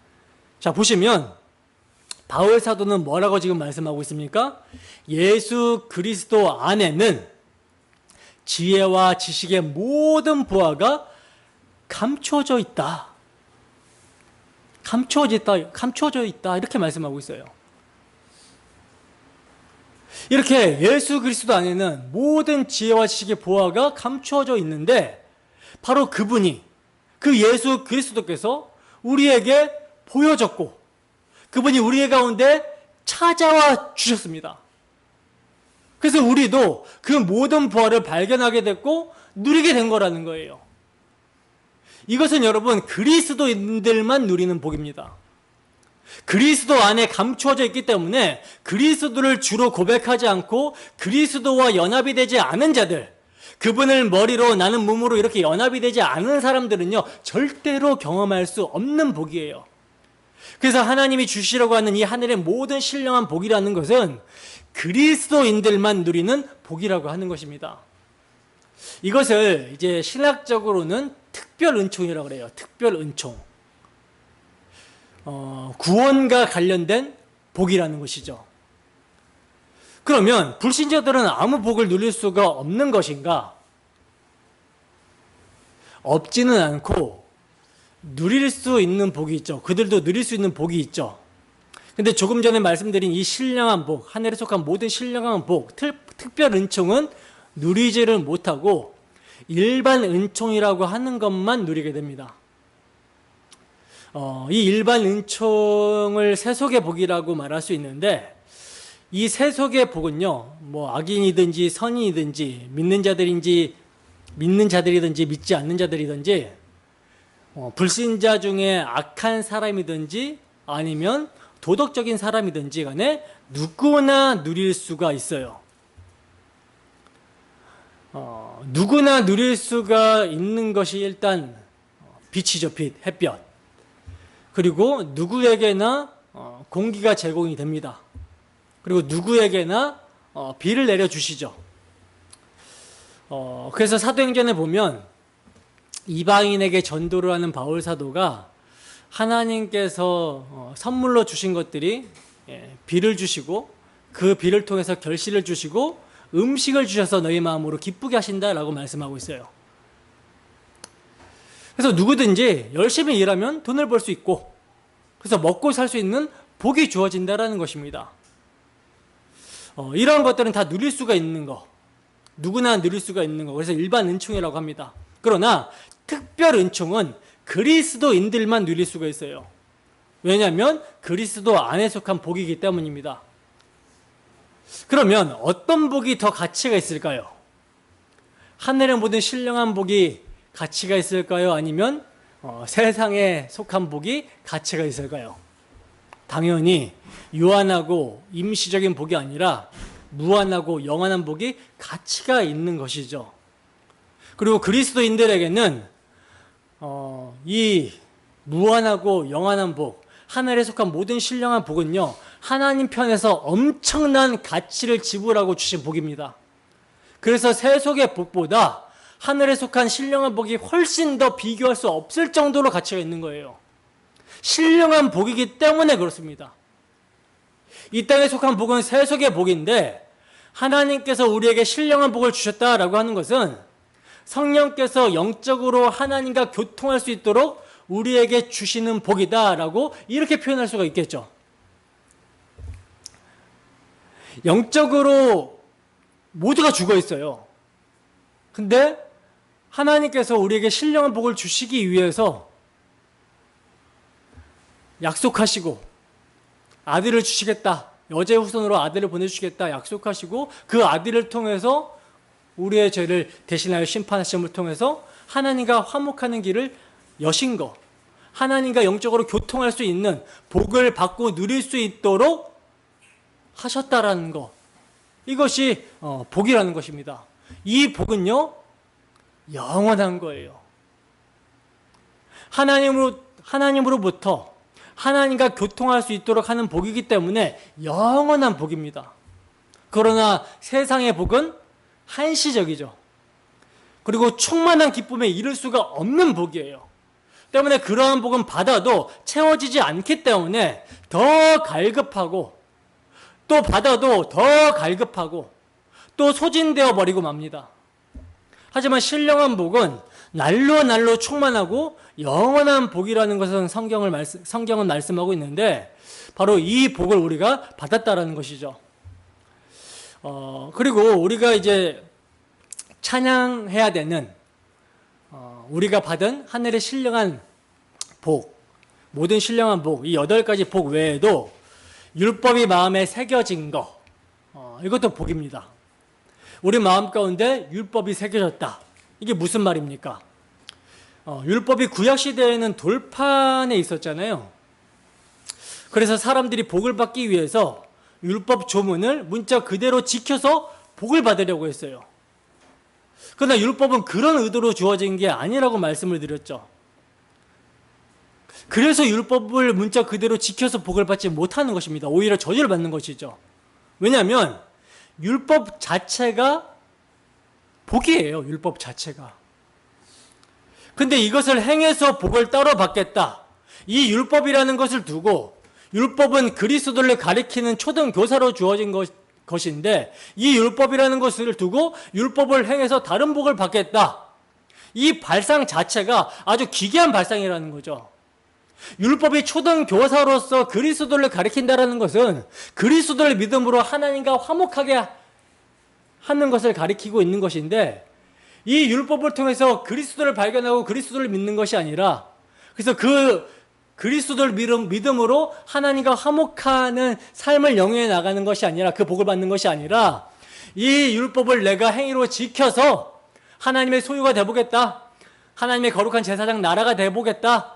자, 보시면 바울 사도는 뭐라고 지금 말씀하고 있습니까? 예수 그리스도 안에는 지혜와 지식의 모든 보화가 감춰져 있다. 감춰져 있다. 이렇게 말씀하고 있어요. 이렇게 예수 그리스도 안에는 모든 지혜와 지식의 보화가 감춰져 있는데, 바로 그분이, 그 예수 그리스도께서 우리에게 보여졌고 그분이 우리 가운데 찾아와 주셨습니다. 그래서 우리도 그 모든 부활을 발견하게 됐고 누리게 된 거라는 거예요. 이것은 여러분 그리스도인들만 누리는 복입니다. 그리스도 안에 감추어져 있기 때문에 그리스도를 주로 고백하지 않고 그리스도와 연합이 되지 않은 자들, 그분을 머리로 나는 몸으로 이렇게 연합이 되지 않은 사람들은요 절대로 경험할 수 없는 복이에요. 그래서 하나님이 주시려고 하는 이 하늘의 모든 신령한 복이라는 것은 그리스도인들만 누리는 복이라고 하는 것입니다. 이것을 이제 신학적으로는 특별 은총이라고 그래요. 특별 은총. 구원과 관련된 복이라는 것이죠. 그러면 불신자들은 아무 복을 누릴 수가 없는 것인가? 없지는 않고 누릴 수 있는 복이 있죠. 그들도 누릴 수 있는 복이 있죠. 근데 조금 전에 말씀드린 이 신령한 복, 하늘에 속한 모든 신령한 복, 특별 은총은 누리지를 못하고 일반 은총이라고 하는 것만 누리게 됩니다. 이 일반 은총을 세속의 복이라고 말할 수 있는데, 이 세속의 복은요, 뭐 악인이든지 선인이든지 믿는 자들이든지 믿지 않는 자들이든지 불신자 중에 악한 사람이든지 아니면 도덕적인 사람이든지 간에 누구나 누릴 수가 있어요. 누구나 누릴 수가 있는 것이 일단 빛이죠, 빛, 햇볕. 그리고 누구에게나 공기가 제공이 됩니다. 그리고 누구에게나 비를 내려주시죠. 그래서 사도행전에 보면 이방인에게 전도를 하는 바울 사도가 하나님께서 선물로 주신 것들이 비를 주시고 그 비를 통해서 결실을 주시고 음식을 주셔서 너희 마음으로 기쁘게 하신다라고 말씀하고 있어요. 그래서 누구든지 열심히 일하면 돈을 벌 수 있고 그래서 먹고 살 수 있는 복이 주어진다라는 것입니다. 이런 것들은 다 누릴 수가 있는 거, 누구나 누릴 수가 있는 거, 그래서 일반 은총이라고 합니다. 그러나 특별 은총은 그리스도인들만 누릴 수가 있어요. 왜냐하면 그리스도 안에 속한 복이기 때문입니다. 그러면 어떤 복이 더 가치가 있을까요? 하늘의 모든 신령한 복이 가치가 있을까요? 아니면 세상에 속한 복이 가치가 있을까요? 당연히 유한하고 임시적인 복이 아니라 무한하고 영원한 복이 가치가 있는 것이죠. 그리고 그리스도인들에게는 이 무한하고 영원한 복, 하늘에 속한 모든 신령한 복은요, 하나님 편에서 엄청난 가치를 지불하고 주신 복입니다. 그래서 세속의 복보다 하늘에 속한 신령한 복이 훨씬 더 비교할 수 없을 정도로 가치가 있는 거예요. 신령한 복이기 때문에 그렇습니다. 이 땅에 속한 복은 세속의 복인데 하나님께서 우리에게 신령한 복을 주셨다라고 하는 것은 성령께서 영적으로 하나님과 교통할 수 있도록 우리에게 주시는 복이다라고 이렇게 표현할 수가 있겠죠. 영적으로 모두가 죽어 있어요. 근데 하나님께서 우리에게 신령한 복을 주시기 위해서 약속하시고 아들을 주시겠다, 여자의 후손으로 아들을 보내주시겠다 약속하시고 그 아들을 통해서 우리의 죄를 대신하여 심판하심을 통해서 하나님과 화목하는 길을 여신 것, 하나님과 영적으로 교통할 수 있는 복을 받고 누릴 수 있도록 하셨다라는 것, 이것이 복이라는 것입니다. 이 복은요 영원한 거예요. 하나님으로부터 하나님과 교통할 수 있도록 하는 복이기 때문에 영원한 복입니다. 그러나 세상의 복은 한시적이죠. 그리고 충만한 기쁨에 이를 수가 없는 복이에요. 때문에 그러한 복은 받아도 채워지지 않기 때문에 더 갈급하고 또 받아도 더 갈급하고 또 소진되어 버리고 맙니다. 하지만 신령한 복은 날로 날로 충만하고 영원한 복이라는 것은 성경은 말씀하고 있는데 바로 이 복을 우리가 받았다라는 것이죠. 그리고 우리가 이제 찬양해야 되는 우리가 받은 하늘의 신령한 복, 모든 신령한 복, 이 8가지 복 외에도 율법이 마음에 새겨진 거, 이것도 복입니다. 우리 마음 가운데 율법이 새겨졌다. 이게 무슨 말입니까? 율법이 구약시대에는 돌판에 있었잖아요. 그래서 사람들이 복을 받기 위해서 율법 조문을 문자 그대로 지켜서 복을 받으려고 했어요. 그러나 율법은 그런 의도로 주어진 게 아니라고 말씀을 드렸죠. 그래서 율법을 문자 그대로 지켜서 복을 받지 못하는 것입니다. 오히려 저주를 받는 것이죠. 왜냐하면 율법 자체가 복이에요. 율법 자체가. 근데 이것을 행해서 복을 따로 받겠다. 이 율법이라는 것을 두고 율법은 그리스도를 가리키는 초등교사로 주어진 것인데 이 율법이라는 것을 두고 율법을 행해서 다른 복을 받겠다. 이 발상 자체가 아주 기괴한 발상이라는 거죠. 율법이 초등 교사로서 그리스도를 가리킨다라는 것은 그리스도를 믿음으로 하나님과 화목하게 하는 것을 가리키고 있는 것인데, 이 율법을 통해서 그리스도를 발견하고 그리스도를 믿는 것이 아니라, 그래서 그 그리스도를 믿음으로 하나님과 화목하는 삶을 영위해 나가는 것이 아니라, 그 복을 받는 것이 아니라, 이 율법을 내가 행위로 지켜서 하나님의 소유가 되보겠다, 하나님의 거룩한 제사장 나라가 되보겠다,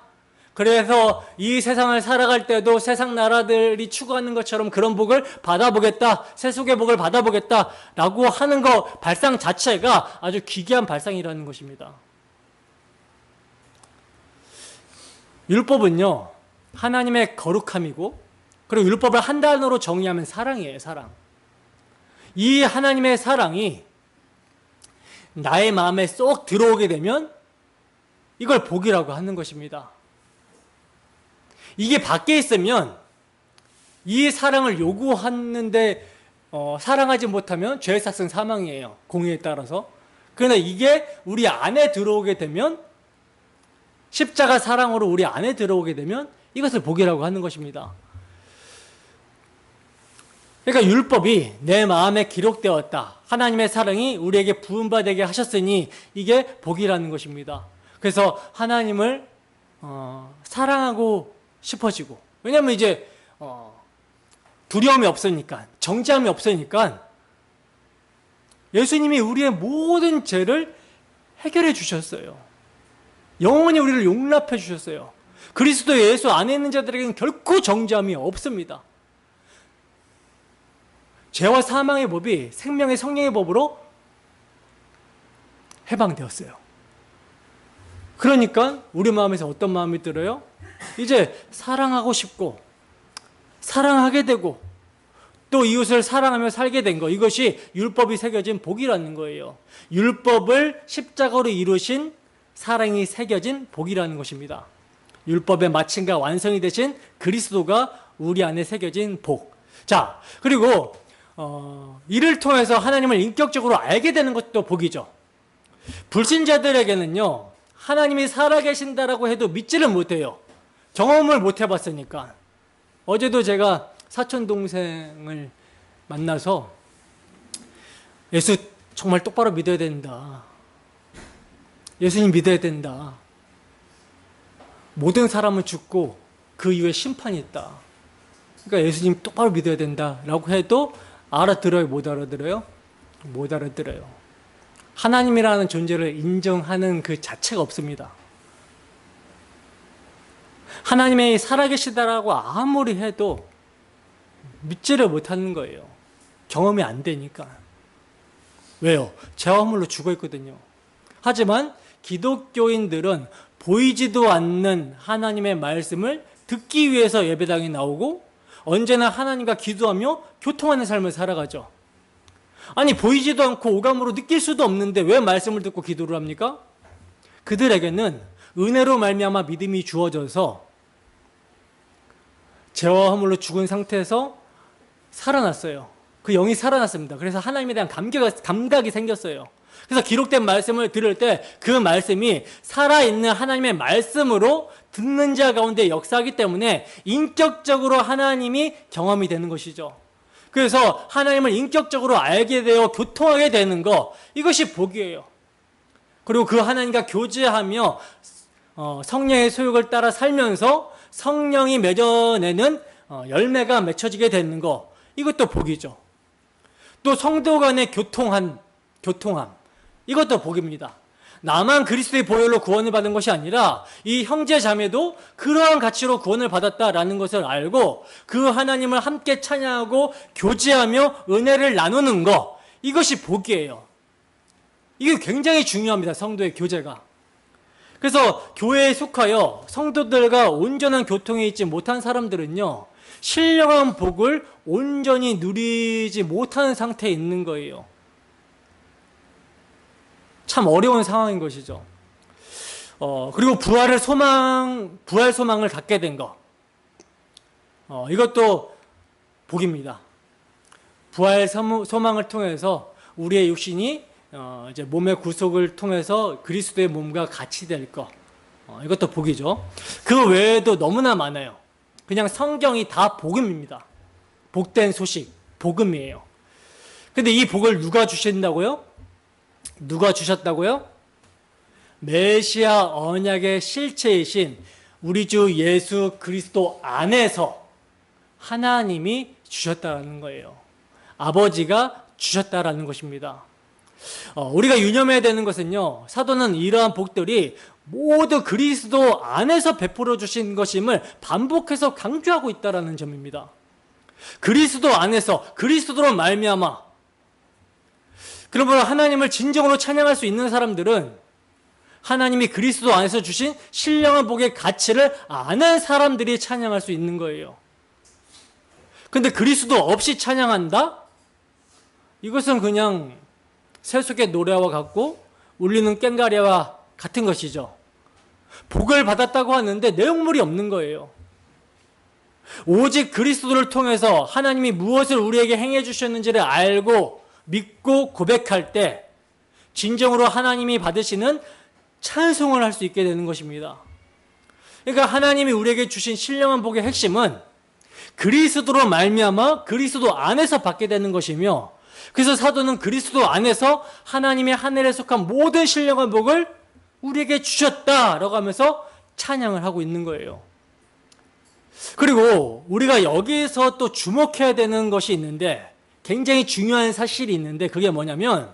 그래서 이 세상을 살아갈 때도 세상 나라들이 추구하는 것처럼 그런 복을 받아보겠다, 세속의 복을 받아보겠다 라고 하는 것 발상 자체가 아주 기괴한 발상이라는 것입니다. 율법은요, 하나님의 거룩함이고, 그리고 율법을 한 단어로 정의하면 사랑이에요. 사랑. 이 하나님의 사랑이 나의 마음에 쏙 들어오게 되면 이걸 복이라고 하는 것입니다. 이게 밖에 있으면 이 사랑을 요구하는데 사랑하지 못하면 죄의 삭은 사망이에요. 공의에 따라서. 그러나 이게 우리 안에 들어오게 되면, 십자가 사랑으로 우리 안에 들어오게 되면 이것을 복이라고 하는 것입니다. 그러니까 율법이 내 마음에 기록되었다, 하나님의 사랑이 우리에게 부음받게 하셨으니 이게 복이라는 것입니다. 그래서 하나님을 사랑하고 싶어지고, 왜냐하면 이제 두려움이 없으니까, 정죄함이 없으니까 예수님이 우리의 모든 죄를 해결해 주셨어요. 영원히 우리를 용납해 주셨어요. 그리스도 예수 안에 있는 자들에게는 결코 정죄함이 없습니다. 죄와 사망의 법이 생명의 성령의 법으로 해방되었어요. 그러니까 우리 마음에서 어떤 마음이 들어요? 이제 사랑하고 싶고, 사랑하게 되고, 또 이웃을 사랑하며 살게 된 것, 이것이 율법이 새겨진 복이라는 거예요. 율법을 십자가로 이루신 사랑이 새겨진 복이라는 것입니다. 율법의 마침과 완성이 되신 그리스도가 우리 안에 새겨진 복. 자, 그리고 이를 통해서 하나님을 인격적으로 알게 되는 것도 복이죠. 불신자들에게는요, 하나님이 살아계신다라고 해도 믿지를 못해요. 경험을 못 해봤으니까. 어제도 제가 사촌 동생을 만나서 예수 정말 똑바로 믿어야 된다, 예수님 믿어야 된다, 모든 사람은 죽고 그 이후에 심판이 있다, 그러니까 예수님 똑바로 믿어야 된다라고 해도 알아들어요? 못 알아들어요? 못 알아들어요. 하나님이라는 존재를 인정하는 그 자체가 없습니다. 하나님이 살아계시다라고 아무리 해도 믿지를 못하는 거예요. 경험이 안 되니까. 왜요? 죄와 허물로 죽어 있거든요. 하지만 기독교인들은 보이지도 않는 하나님의 말씀을 듣기 위해서 예배당에 나오고 언제나 하나님과 기도하며 교통하는 삶을 살아가죠. 아니, 보이지도 않고 오감으로 느낄 수도 없는데 왜 말씀을 듣고 기도를 합니까? 그들에게는 은혜로 말미암아 믿음이 주어져서 죄와 허물로 죽은 상태에서 살아났어요. 그 영이 살아났습니다. 그래서 하나님에 대한 감각이 생겼어요. 그래서 기록된 말씀을 들을 때 그 말씀이 살아있는 하나님의 말씀으로 듣는 자 가운데 역사하기 때문에 인격적으로 하나님이 경험이 되는 것이죠. 그래서 하나님을 인격적으로 알게 되어 교통하게 되는 것, 이것이 복이에요. 그리고 그 하나님과 교제하며 성령의 소욕을 따라 살면서 성령이 맺어내는 열매가 맺혀지게 되는 것, 이것도 복이죠. 또 성도 간의 교통함, 이것도 복입니다. 나만 그리스도의 보혈로 구원을 받은 것이 아니라 이 형제 자매도 그러한 가치로 구원을 받았다라는 것을 알고 그 하나님을 함께 찬양하고 교제하며 은혜를 나누는 것, 이것이 복이에요. 이게 굉장히 중요합니다. 성도의 교제가. 그래서 교회에 속하여 성도들과 온전한 교통에 있지 못한 사람들은요, 신령한 복을 온전히 누리지 못하는 상태에 있는 거예요. 참 어려운 상황인 것이죠. 그리고 부활 소망을 갖게 된 것, 이것도 복입니다. 부활 소망을 통해서 우리의 육신이 이제 몸의 구속을 통해서 그리스도의 몸과 같이 될 것, 이것도 복이죠. 그 외에도 너무나 많아요. 그냥 성경이 다 복음입니다. 복된 소식, 복음이에요. 근데 이 복을 누가 주신다고요? 누가 주셨다고요? 메시아 언약의 실체이신 우리 주 예수 그리스도 안에서 하나님이 주셨다는 거예요. 아버지가 주셨다라는 것입니다. 우리가 유념해야 되는 것은요, 사도는 이러한 복들이 모두 그리스도 안에서 베풀어 주신 것임을 반복해서 강조하고 있다는 점입니다. 그리스도 안에서, 그리스도로 말미암아. 그러므로 하나님을 진정으로 찬양할 수 있는 사람들은 하나님이 그리스도 안에서 주신 신령한 복의 가치를 아는 사람들이 찬양할 수 있는 거예요. 근데 그리스도 없이 찬양한다? 이것은 그냥 세속의 노래와 같고 울리는 꽹과리와 같은 것이죠. 복을 받았다고 하는데 내용물이 없는 거예요. 오직 그리스도를 통해서 하나님이 무엇을 우리에게 행해 주셨는지를 알고 믿고 고백할 때 진정으로 하나님이 받으시는 찬송을 할 수 있게 되는 것입니다. 그러니까 하나님이 우리에게 주신 신령한 복의 핵심은 그리스도로 말미암아 그리스도 안에서 받게 되는 것이며, 그래서 사도는 그리스도 안에서 하나님의 하늘에 속한 모든 신령한 복을 우리에게 주셨다라고 하면서 찬양을 하고 있는 거예요. 그리고 우리가 여기에서 또 주목해야 되는 것이 있는데, 굉장히 중요한 사실이 있는데, 그게 뭐냐면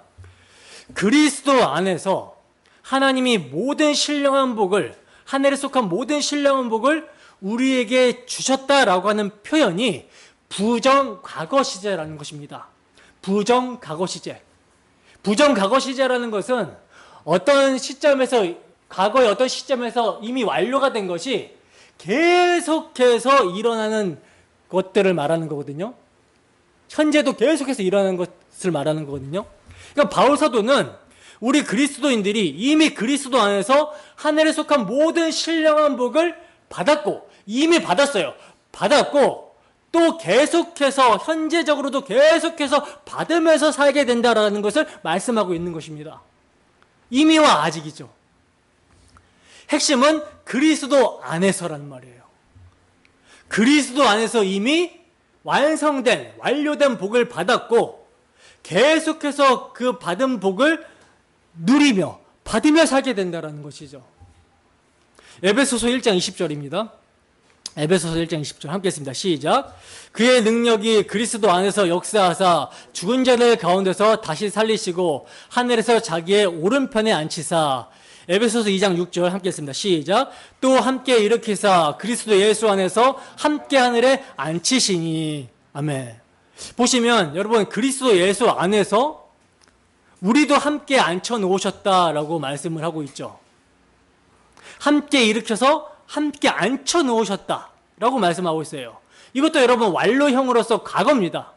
그리스도 안에서 하나님이 모든 신령한 복을, 하늘에 속한 모든 신령한 복을 우리에게 주셨다라고 하는 표현이 부정과거 시제라는 것입니다. 부정과거 시제. 부정과거 시제라는 것은 어떤 시점에서, 과거의 어떤 시점에서 이미 완료가 된 것이 계속해서 일어나는 것들을 말하는 거거든요. 현재도 계속해서 일어나는 것을 말하는 거거든요. 그러니까 바울 사도는 우리 그리스도인들이 이미 그리스도 안에서 하늘에 속한 모든 신령한 복을 받았고, 이미 받았어요. 받았고 또 계속해서, 현재적으로도 계속해서 받으면서 살게 된다라는 것을 말씀하고 있는 것입니다. 이미와 아직이죠. 핵심은 그리스도 안에서라는 말이에요. 그리스도 안에서 이미 완성된, 완료된 복을 받았고 계속해서 그 받은 복을 누리며 받으며 살게 된다는 것이죠. 에베소서 1장 20절입니다. 에베소서 1장 20절 함께 했습니다. 시작. 그의 능력이 그리스도 안에서 역사하사 죽은 자들 가운데서 다시 살리시고 하늘에서 자기의 오른편에 앉히사. 에베소서 2장 6절 함께 했습니다. 시작. 또 함께 일으키사 그리스도 예수 안에서 함께 하늘에 앉히시니. 아멘. 보시면 여러분, 그리스도 예수 안에서 우리도 함께 앉혀 놓으셨다라고 말씀을 하고 있죠. 함께 일으켜서 함께 앉혀 놓으셨다라고 말씀하고 있어요. 이것도 여러분 완료형으로서 과거입니다.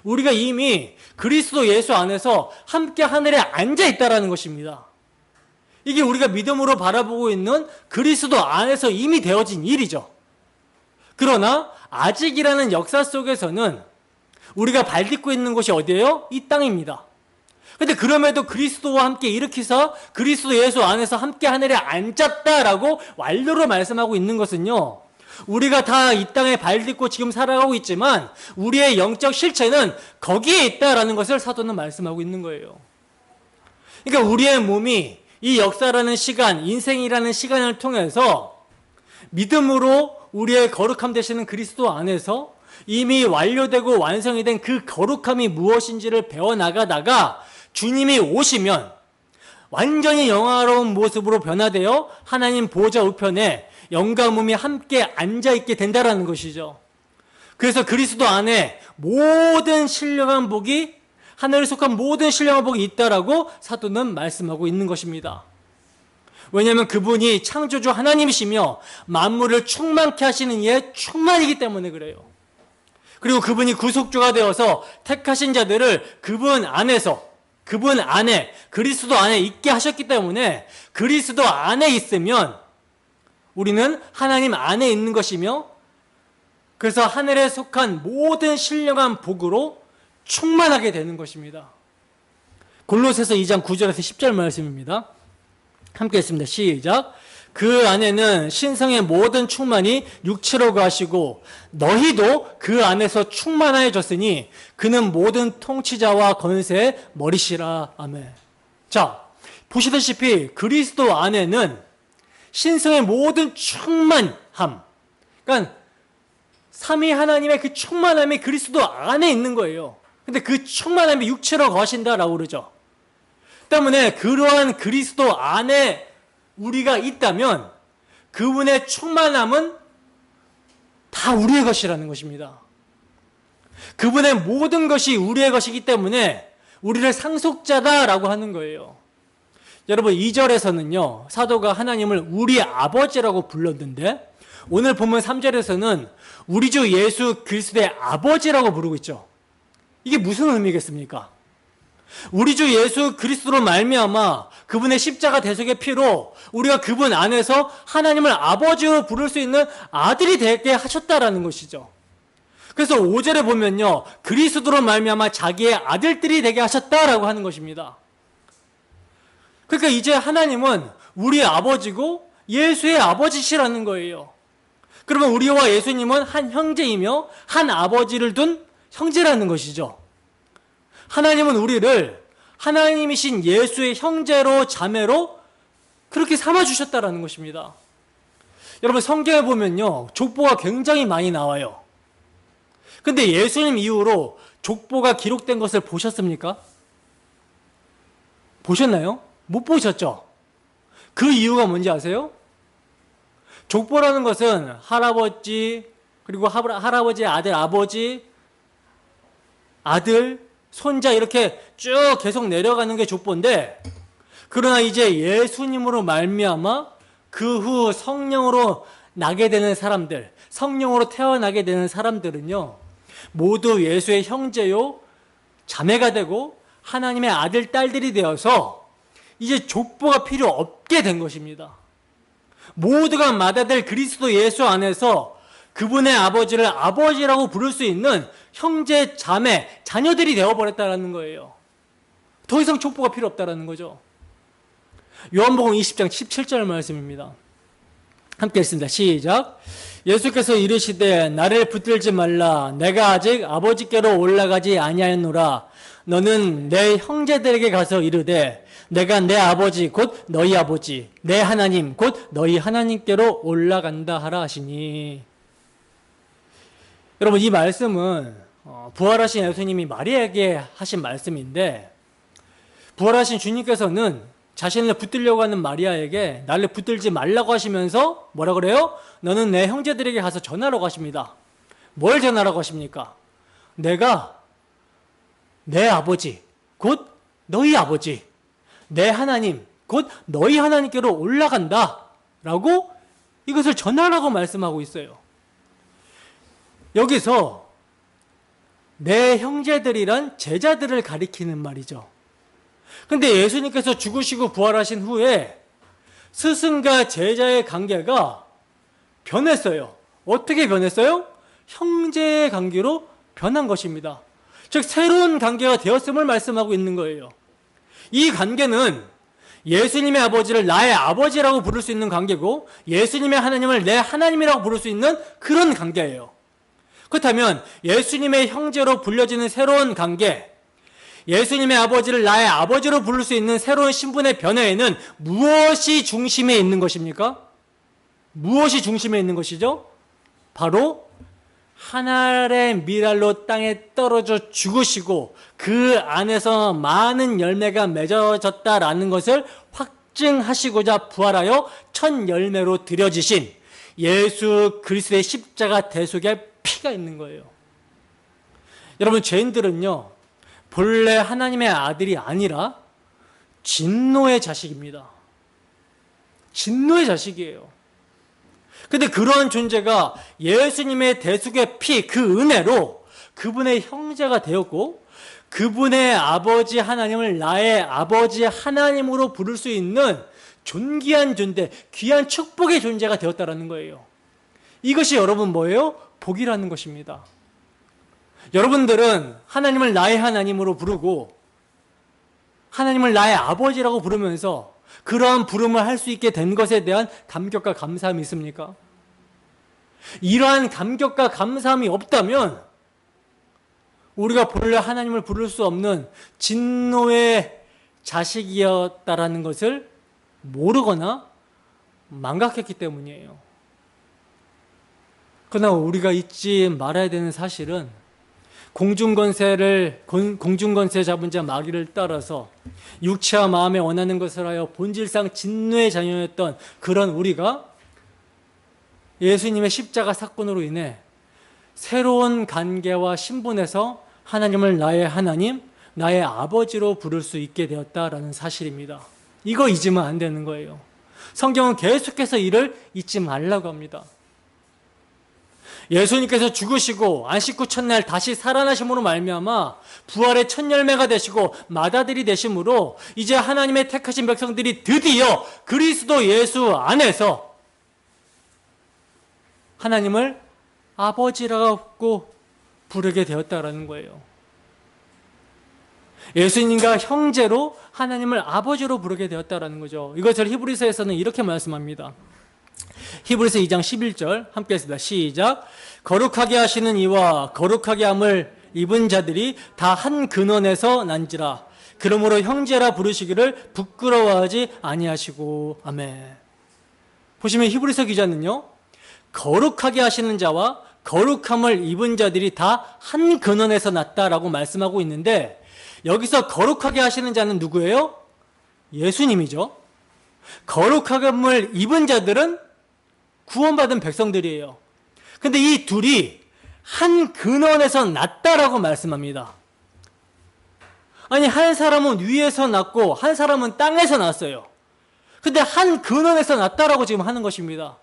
우리가 이미 그리스도 예수 안에서 함께 하늘에 앉아 있다라는 것입니다. 이게 우리가 믿음으로 바라보고 있는 그리스도 안에서 이미 되어진 일이죠. 그러나 아직이라는 역사 속에서는 우리가 발딛고 있는 곳이 어디예요? 이 땅입니다. 근데 그럼에도 그리스도와 함께 일으키사 그리스도 예수 안에서 함께 하늘에 앉았다라고 완료로 말씀하고 있는 것은요, 우리가 다 이 땅에 발딛고 지금 살아가고 있지만 우리의 영적 실체는 거기에 있다라는 것을 사도는 말씀하고 있는 거예요. 그러니까 우리의 몸이 이 역사라는 시간, 인생이라는 시간을 통해서 믿음으로 우리의 거룩함 되시는 그리스도 안에서 이미 완료되고 완성이 된 그 거룩함이 무엇인지를 배워나가다가 주님이 오시면 완전히 영화로운 모습으로 변화되어 하나님 보좌 우편에 영광음이 함께 앉아있게 된다는 것이죠. 그래서 그리스도 안에 모든 신령한 복이, 하늘에 속한 모든 신령한 복이 있다라고 사도는 말씀하고 있는 것입니다. 왜냐하면 그분이 창조주 하나님이시며 만물을 충만케 하시는 이의 충만이기 때문에 그래요. 그리고 그분이 구속주가 되어서 택하신 자들을 그분 안에서, 그분 안에, 그리스도 안에 있게 하셨기 때문에 그리스도 안에 있으면 우리는 하나님 안에 있는 것이며, 그래서 하늘에 속한 모든 신령한 복으로 충만하게 되는 것입니다. 골로새서 2장 9절에서 10절 말씀입니다. 함께 했습니다. 시작. 그 안에는 신성의 모든 충만이 육체로 거하시고 너희도 그 안에서 충만하여졌으니 그는 모든 통치자와 권세의 머리시라. 아멘. 자, 보시다시피 그리스도 안에는 신성의 모든 충만함, 그러니까 삼위 하나님의 그 충만함이 그리스도 안에 있는 거예요. 근데 그 충만함이 육체로 거하신다라고 그러죠. 때문에 그러한 그리스도 안에 우리가 있다면 그분의 충만함은 다 우리의 것이라는 것입니다. 그분의 모든 것이 우리의 것이기 때문에 우리를 상속자다라고 하는 거예요. 여러분 2절에서는요 사도가 하나님을 우리 아버지라고 불렀는데 오늘 본문 3절에서는 우리 주 예수 그리스도의 아버지라고 부르고 있죠. 이게 무슨 의미겠습니까? 우리 주 예수 그리스도로 말미암아 그분의 십자가 대속의 피로 우리가 그분 안에서 하나님을 아버지로 부를 수 있는 아들이 되게 하셨다라는 것이죠. 그래서 5절에 보면요 그리스도로 말미암아 자기의 아들들이 되게 하셨다라고 하는 것입니다. 그러니까 이제 하나님은 우리 아버지고 예수의 아버지시라는 거예요. 그러면 우리와 예수님은 한 형제이며 한 아버지를 둔 형제라는 것이죠. 하나님은 우리를 하나님이신 예수의 형제로 자매로 그렇게 삼아주셨다라는 것입니다. 여러분 성경에 보면요 족보가 굉장히 많이 나와요. 근데 예수님 이후로 족보가 기록된 것을 보셨습니까? 보셨나요? 못 보셨죠? 그 이유가 뭔지 아세요? 족보라는 것은 할아버지, 그리고 할아버지의 아들, 아버지, 아들, 손자 이렇게 쭉 계속 내려가는 게 족보인데 그러나 이제 예수님으로 말미암아 그 후 성령으로 나게 되는 사람들, 성령으로 태어나게 되는 사람들은요 모두 예수의 형제요 자매가 되고 하나님의 아들, 딸들이 되어서 이제 족보가 필요 없게 된 것입니다. 모두가 맏아들 그리스도 예수 안에서 그분의 아버지를 아버지라고 부를 수 있는 형제, 자매, 자녀들이 되어버렸다는 거예요. 더 이상 족보가 필요 없다는 거죠. 요한복음 20장 17절 말씀입니다. 함께 읽습니다. 시작. 예수께서 이르시되 나를 붙들지 말라. 내가 아직 아버지께로 올라가지 아니하였노라. 너는 내 형제들에게 가서 이르되 내가 내 아버지 곧 너희 아버지 내 하나님 곧 너희 하나님께로 올라간다 하라 하시니. 여러분 이 말씀은 부활하신 예수님이 마리아에게 하신 말씀인데 부활하신 주님께서는 자신을 붙들려고 하는 마리아에게 나를 붙들지 말라고 하시면서 뭐라 그래요? 너는 내 형제들에게 가서 전하라고 하십니다. 뭘 전하라고 하십니까? 내가 내 아버지 곧 너희 아버지 내 하나님 곧 너희 하나님께로 올라간다 라고 이것을 전하라고 말씀하고 있어요. 여기서 내 형제들이란 제자들을 가리키는 말이죠. 근데 예수님께서 죽으시고 부활하신 후에 스승과 제자의 관계가 변했어요. 어떻게 변했어요? 형제의 관계로 변한 것입니다. 즉 새로운 관계가 되었음을 말씀하고 있는 거예요. 이 관계는 예수님의 아버지를 나의 아버지라고 부를 수 있는 관계고 예수님의 하나님을 내 하나님이라고 부를 수 있는 그런 관계예요. 그렇다면 예수님의 형제로 불려지는 새로운 관계, 예수님의 아버지를 나의 아버지로 부를 수 있는 새로운 신분의 변화에는 무엇이 중심에 있는 것입니까? 무엇이 중심에 있는 것이죠? 바로 하늘의 미랄로 땅에 떨어져 죽으시고 그 안에서 많은 열매가 맺어졌다라는 것을 확증하시고자 부활하여 첫 열매로 드려지신 예수 그리스도의 십자가 대속의 피가 있는 거예요. 여러분 죄인들은요 본래 하나님의 아들이 아니라 진노의 자식입니다. 진노의 자식이에요. 근데 그러한 존재가 예수님의 대속의 피, 그 은혜로 그분의 형제가 되었고 그분의 아버지 하나님을 나의 아버지 하나님으로 부를 수 있는 존귀한 존재, 귀한 축복의 존재가 되었다는 거예요. 이것이 여러분 뭐예요? 복이라는 것입니다. 여러분들은 하나님을 나의 하나님으로 부르고 하나님을 나의 아버지라고 부르면서 그러한 부름을 할 수 있게 된 것에 대한 감격과 감사함이 있습니까? 이러한 감격과 감사함이 없다면 우리가 본래 하나님을 부를 수 없는 진노의 자식이었다라는 것을 모르거나 망각했기 때문이에요. 그러나 우리가 잊지 말아야 되는 사실은 공중권세 잡은 자 마귀를 따라서 육체와 마음에 원하는 것을 하여 본질상 진노의 자녀였던 그런 우리가 예수님의 십자가 사건으로 인해 새로운 관계와 신분에서 하나님을 나의 하나님, 나의 아버지로 부를 수 있게 되었다라는 사실입니다. 이거 잊으면 안 되는 거예요. 성경은 계속해서 이를 잊지 말라고 합니다. 예수님께서 죽으시고 안식 후 첫날 다시 살아나심으로 말미암아 부활의 첫 열매가 되시고 맏아들이 되심으로 이제 하나님의 택하신 백성들이 드디어 그리스도 예수 안에서 하나님을 아버지라고 부르게 되었다라는 거예요. 예수님과 형제로 하나님을 아버지로 부르게 되었다라는 거죠. 이것을 히브리서에서는 이렇게 말씀합니다. 히브리서 2장 11절 함께 했습니다. 시작. 거룩하게 하시는 이와 거룩하게 함을 입은 자들이 다 한 근원에서 난지라. 그러므로 형제라 부르시기를 부끄러워하지 아니하시고. 아멘. 보시면 히브리서 기자는요, 거룩하게 하시는 자와 거룩함을 입은 자들이 다 한 근원에서 났다라고 말씀하고 있는데, 여기서 거룩하게 하시는 자는 누구예요? 예수님이죠. 거룩함을 입은 자들은 구원받은 백성들이에요. 근데 이 둘이 한 근원에서 났다라고 말씀합니다. 아니, 한 사람은 위에서 났고 한 사람은 땅에서 났어요. 근데 한 근원에서 났다라고 지금 하는 것입니다.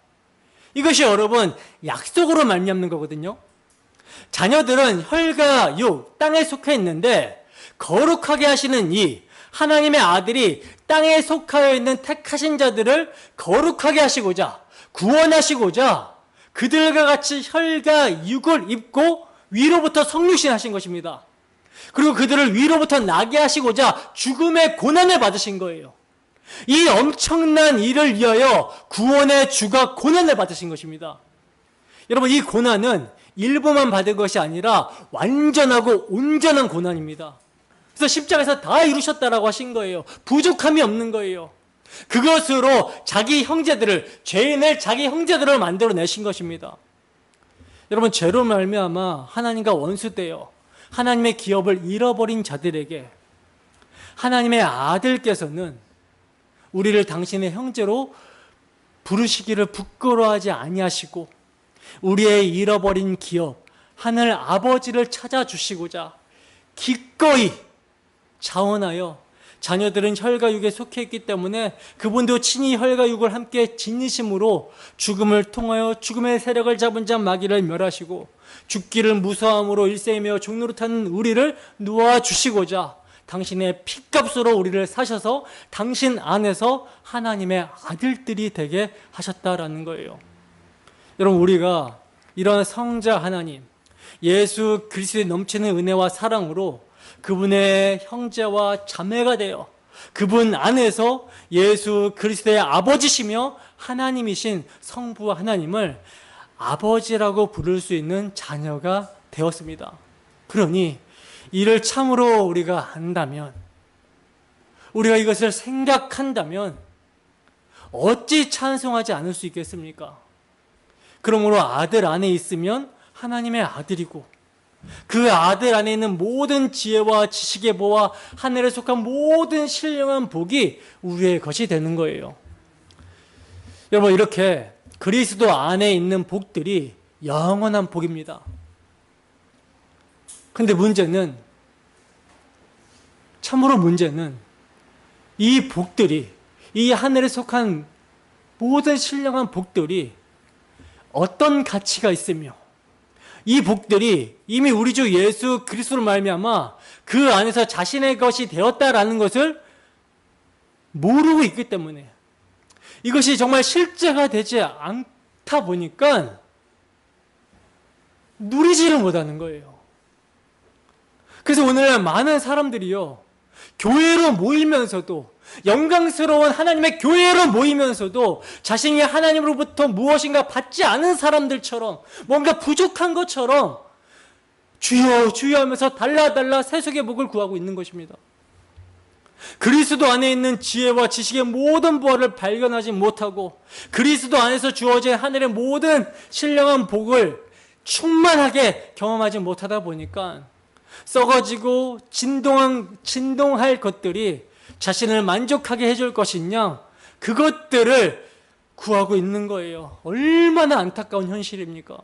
이것이 여러분 약속으로 말미암는 거거든요. 자녀들은 혈과 육, 땅에 속해 있는데 거룩하게 하시는 이 하나님의 아들이 땅에 속하여 있는 택하신 자들을 거룩하게 하시고자, 구원하시고자 그들과 같이 혈과 육을 입고 위로부터 성육신 하신 것입니다. 그리고 그들을 위로부터 나게 하시고자 죽음의 고난을 받으신 거예요. 이 엄청난 일을 위하여 구원의 주가 고난을 받으신 것입니다. 여러분, 이 고난은 일부만 받은 것이 아니라 완전하고 온전한 고난입니다. 그래서 십자가에서 다 이루셨다라고 하신 거예요. 부족함이 없는 거예요. 그것으로 자기 형제들을, 죄인을 자기 형제들을 만들어내신 것입니다. 여러분, 죄로 말미암아 하나님과 원수되어 하나님의 기업을 잃어버린 자들에게 하나님의 아들께서는 우리를 당신의 형제로 부르시기를 부끄러워하지 아니하시고 우리의 잃어버린 기업, 하늘 아버지를 찾아주시고자 기꺼이 자원하여, 자녀들은 혈과 육에 속해 있기 때문에 그분도 친히 혈과 육을 함께 지니심으로 죽음을 통하여 죽음의 세력을 잡은 자 마귀를 멸하시고 죽기를 무서함으로 일세이며 종노릇하는 우리를 놓아주시고자 당신의 피값으로 우리를 사셔서 당신 안에서 하나님의 아들들이 되게 하셨다라는 거예요. 여러분, 우리가 이런 성자 하나님, 예수 그리스도의 넘치는 은혜와 사랑으로 그분의 형제와 자매가 되어 그분 안에서 예수 그리스도의 아버지시며 하나님이신 성부 하나님을 아버지라고 부를 수 있는 자녀가 되었습니다. 그러니 이를 참으로 우리가 안다면, 우리가 이것을 생각한다면 어찌 찬송하지 않을 수 있겠습니까? 그러므로 아들 안에 있으면 하나님의 아들이고 그 아들 안에 있는 모든 지혜와 지식의 보와 하늘에 속한 모든 신령한 복이 우리의 것이 되는 거예요. 여러분, 이렇게 그리스도 안에 있는 복들이 영원한 복입니다. 근데 문제는, 참으로 문제는 이 복들이, 이 하늘에 속한 모든 신령한 복들이 어떤 가치가 있으며 이 복들이 이미 우리 주 예수 그리스도로 말미암아 그 안에서 자신의 것이 되었다라는 것을 모르고 있기 때문에, 이것이 정말 실제가 되지 않다 보니까 누리지를 못하는 거예요. 그래서 오늘날 많은 사람들이요, 교회로 모이면서도, 영광스러운 하나님의 교회로 모이면서도 자신이 하나님으로부터 무엇인가 받지 않은 사람들처럼, 뭔가 부족한 것처럼 주여 주여 하면서 달라달라 세속의 복을 구하고 있는 것입니다. 그리스도 안에 있는 지혜와 지식의 모든 부활을 발견하지 못하고 그리스도 안에서 주어진 하늘의 모든 신령한 복을 충만하게 경험하지 못하다 보니까 썩어지고 진동할 것들이 자신을 만족하게 해줄 것이냐, 그것들을 구하고 있는 거예요. 얼마나 안타까운 현실입니까?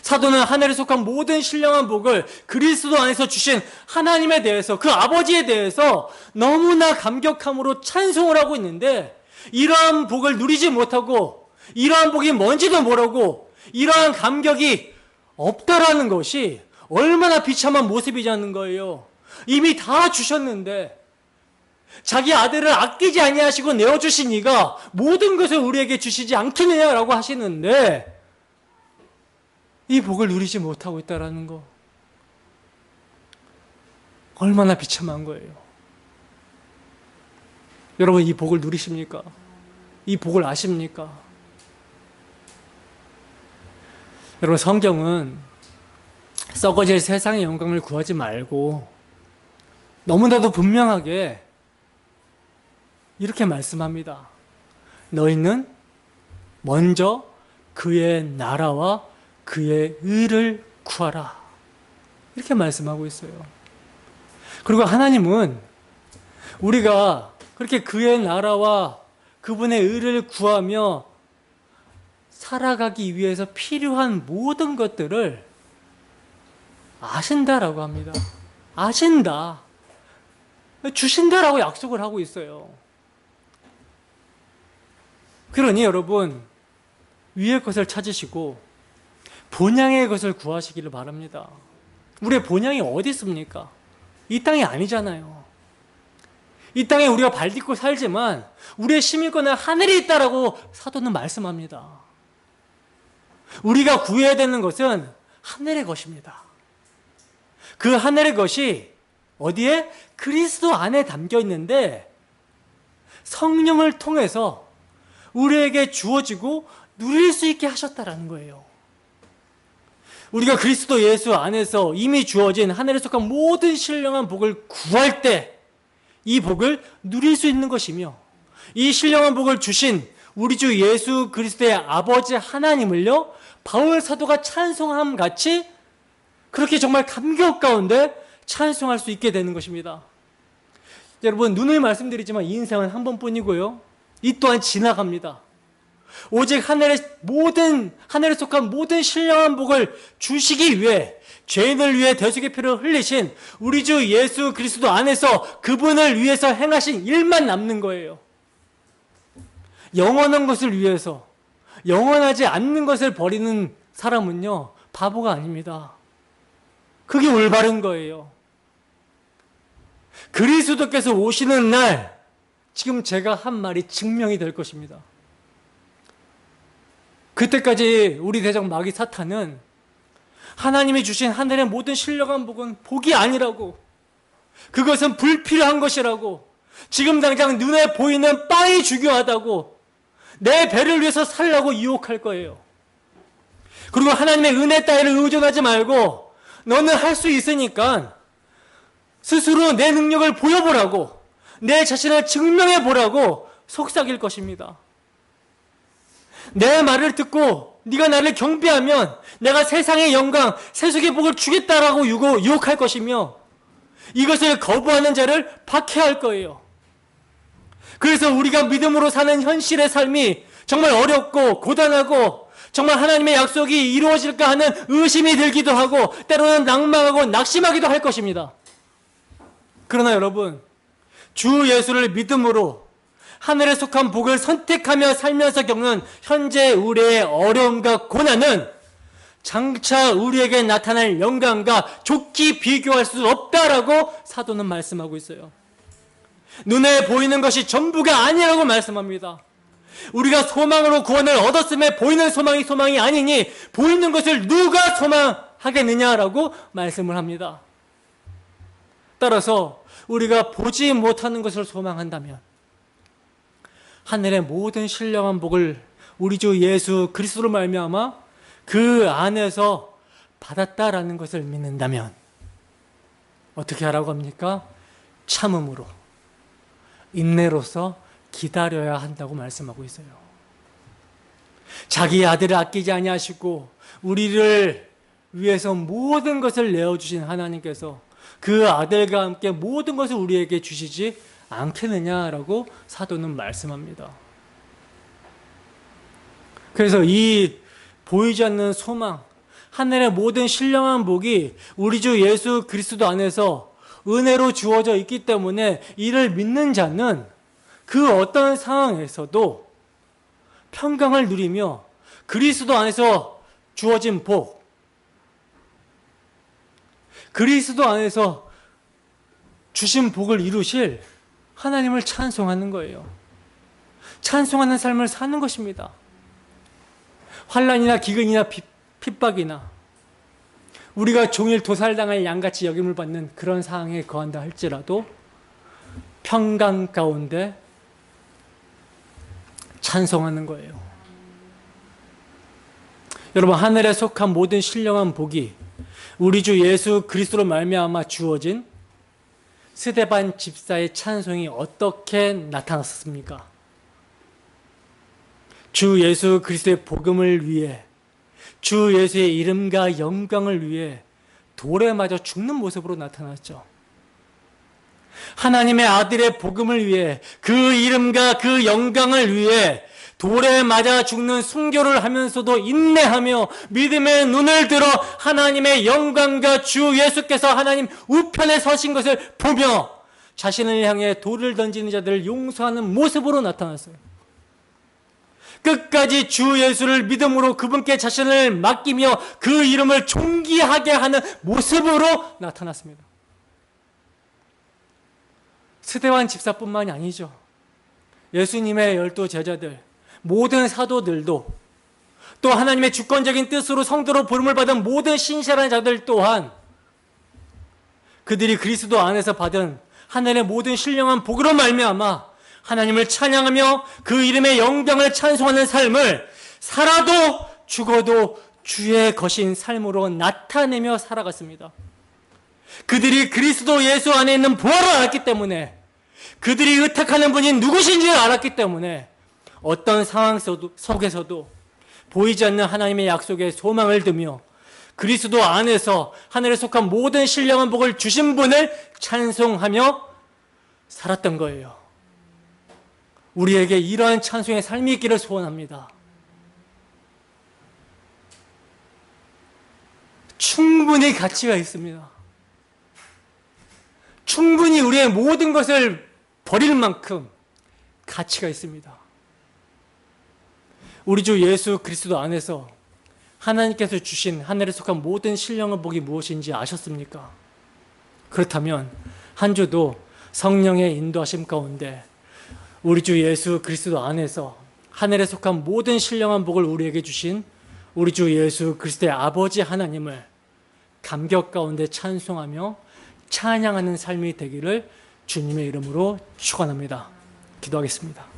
사도는 하늘에 속한 모든 신령한 복을 그리스도 안에서 주신 하나님에 대해서, 그 아버지에 대해서 너무나 감격함으로 찬송을 하고 있는데, 이러한 복을 누리지 못하고 이러한 복이 뭔지도 모르고 이러한 감격이 없다라는 것이 얼마나 비참한 모습이냐는 거예요. 이미 다 주셨는데, 자기 아들을 아끼지 아니하시고 내어주신 이가 모든 것을 우리에게 주시지 않겠느냐라고 하시는데 이 복을 누리지 못하고 있다는 거, 얼마나 비참한 거예요. 여러분, 이 복을 누리십니까? 이 복을 아십니까? 여러분, 성경은 썩어질 세상의 영광을 구하지 말고 너무나도 분명하게 이렇게 말씀합니다. 너희는 먼저 그의 나라와 그의 의를 구하라. 이렇게 말씀하고 있어요. 그리고 하나님은 우리가 그렇게 그의 나라와 그분의 의를 구하며 살아가기 위해서 필요한 모든 것들을 아신다라고 합니다. 아신다. 주신다라고 약속을 하고 있어요. 그러니 여러분, 위의 것을 찾으시고 본향의 것을 구하시기를 바랍니다. 우리의 본향이 어디 있습니까? 이 땅이 아니잖아요. 이 땅에 우리가 발 딛고 살지만 우리의 시민권은 하늘에 있다라고 사도는 말씀합니다. 우리가 구해야 되는 것은 하늘의 것입니다. 그 하늘의 것이 어디에? 그리스도 안에 담겨 있는데 성령을 통해서 우리에게 주어지고 누릴 수 있게 하셨다라는 거예요. 우리가 그리스도 예수 안에서 이미 주어진 하늘에 속한 모든 신령한 복을 구할 때 이 복을 누릴 수 있는 것이며, 이 신령한 복을 주신 우리 주 예수 그리스도의 아버지 하나님을요, 바울 사도가 찬송함 같이 그렇게 정말 감격 가운데 찬송할 수 있게 되는 것입니다. 여러분, 눈을 말씀드리지만 이 인생은 한 번뿐이고요, 이 또한 지나갑니다. 오직 하늘에 속한 모든 신령한 복을 주시기 위해 죄인을 위해 대속의 피를 흘리신 우리 주 예수 그리스도 안에서 그분을 위해서 행하신 일만 남는 거예요. 영원한 것을 위해서 영원하지 않는 것을 버리는 사람은요, 바보가 아닙니다. 그게 올바른 거예요. 그리스도께서 오시는 날, 지금 제가 한 말이 증명이 될 것입니다. 그때까지 우리 대적 마귀 사탄은 하나님이 주신 하늘의 모든 신령한 복은 복이 아니라고, 그것은 불필요한 것이라고, 지금 당장 눈에 보이는 빵이 중요하다고, 내 배를 위해서 살라고 유혹할 거예요. 그리고 하나님의 은혜 따위를 의존하지 말고 너는 할 수 있으니까 스스로 내 능력을 보여보라고, 내 자신을 증명해보라고 속삭일 것입니다. 내 말을 듣고 네가 나를 경배하면 내가 세상의 영광, 세속의 복을 주겠다라고 유혹할 것이며, 이것을 거부하는 자를 박해할 거예요. 그래서 우리가 믿음으로 사는 현실의 삶이 정말 어렵고 고단하고 정말 하나님의 약속이 이루어질까 하는 의심이 들기도 하고 때로는 낭망하고 낙심하기도 할 것입니다. 그러나 여러분, 주 예수를 믿음으로 하늘에 속한 복을 선택하며 살면서 겪는 현재 우리의 어려움과 고난은 장차 우리에게 나타날 영광과 좋게 비교할 수 없다라고 사도는 말씀하고 있어요. 눈에 보이는 것이 전부가 아니라고 말씀합니다. 우리가 소망으로 구원을 얻었음에 보이는 소망이 소망이 아니니 보이는 것을 누가 소망하겠느냐라고 말씀을 합니다. 따라서 우리가 보지 못하는 것을 소망한다면 하늘의 모든 신령한 복을 우리 주 예수 그리스도로 말미암아 그 안에서 받았다라는 것을 믿는다면 어떻게 하라고 합니까? 참음으로, 인내로서 기다려야 한다고 말씀하고 있어요. 자기 아들을 아끼지 아니하시고 우리를 위해서 모든 것을 내어주신 하나님께서 그 아들과 함께 모든 것을 우리에게 주시지 않겠느냐라고 사도는 말씀합니다. 그래서 이 보이지 않는 소망, 하늘의 모든 신령한 복이 우리 주 예수 그리스도 안에서 은혜로 주어져 있기 때문에 이를 믿는 자는 그 어떤 상황에서도 평강을 누리며 그리스도 안에서 주어진 복, 그리스도 안에서 주신 복을 이루실 하나님을 찬송하는 거예요. 찬송하는 삶을 사는 것입니다. 환난이나 기근이나 핍박이나 우리가 종일 도살당할 양같이 여김을 받는 그런 상황에 거한다 할지라도 평강 가운데 찬송하는 거예요. 여러분, 하늘에 속한 모든 신령한 복이 우리 주 예수 그리스도로 말미암아 주어진 스데반 집사의 찬송이 어떻게 나타났습니까? 주 예수 그리스도의 복음을 위해, 주 예수의 이름과 영광을 위해 돌에 맞아 죽는 모습으로 나타났죠. 하나님의 아들의 복음을 위해, 그 이름과 그 영광을 위해 돌에 맞아 죽는 순교를 하면서도 인내하며 믿음의 눈을 들어 하나님의 영광과 주 예수께서 하나님 우편에 서신 것을 보며 자신을 향해 돌을 던지는 자들을 용서하는 모습으로 나타났어요. 끝까지 주 예수를 믿음으로 그분께 자신을 맡기며 그 이름을 존귀하게 하는 모습으로 나타났습니다. 스데반 집사뿐만이 아니죠. 예수님의 12 제자들, 모든 사도들도, 또 하나님의 주권적인 뜻으로 성도로 부름을 받은 모든 신실한 자들 또한 그들이 그리스도 안에서 받은 하늘의 모든 신령한 복으로 말미암아 하나님을 찬양하며 그 이름의 영광을 찬송하는 삶을 살아도 죽어도 주의 것인 삶으로 나타내며 살아갔습니다. 그들이 그리스도 예수 안에 있는 부활을 알았기 때문에, 그들이 의탁하는 분이 누구신지를 알았기 때문에 어떤 상황 속에서도 보이지 않는 하나님의 약속에 소망을 두며 그리스도 안에서 하늘에 속한 모든 신령한 복을 주신 분을 찬송하며 살았던 거예요. 우리에게 이러한 찬송의 삶이 있기를 소원합니다. 충분히 가치가 있습니다. 충분히 우리의 모든 것을 버릴 만큼 가치가 있습니다. 우리 주 예수 그리스도 안에서 하나님께서 주신 하늘에 속한 모든 신령한 복이 무엇인지 아셨습니까? 그렇다면 한 주도 성령의 인도하심 가운데 우리 주 예수 그리스도 안에서 하늘에 속한 모든 신령한 복을 우리에게 주신 우리 주 예수 그리스도의 아버지 하나님을 감격 가운데 찬송하며 찬양하는 삶이 되기를 주님의 이름으로 축원합니다. 기도하겠습니다.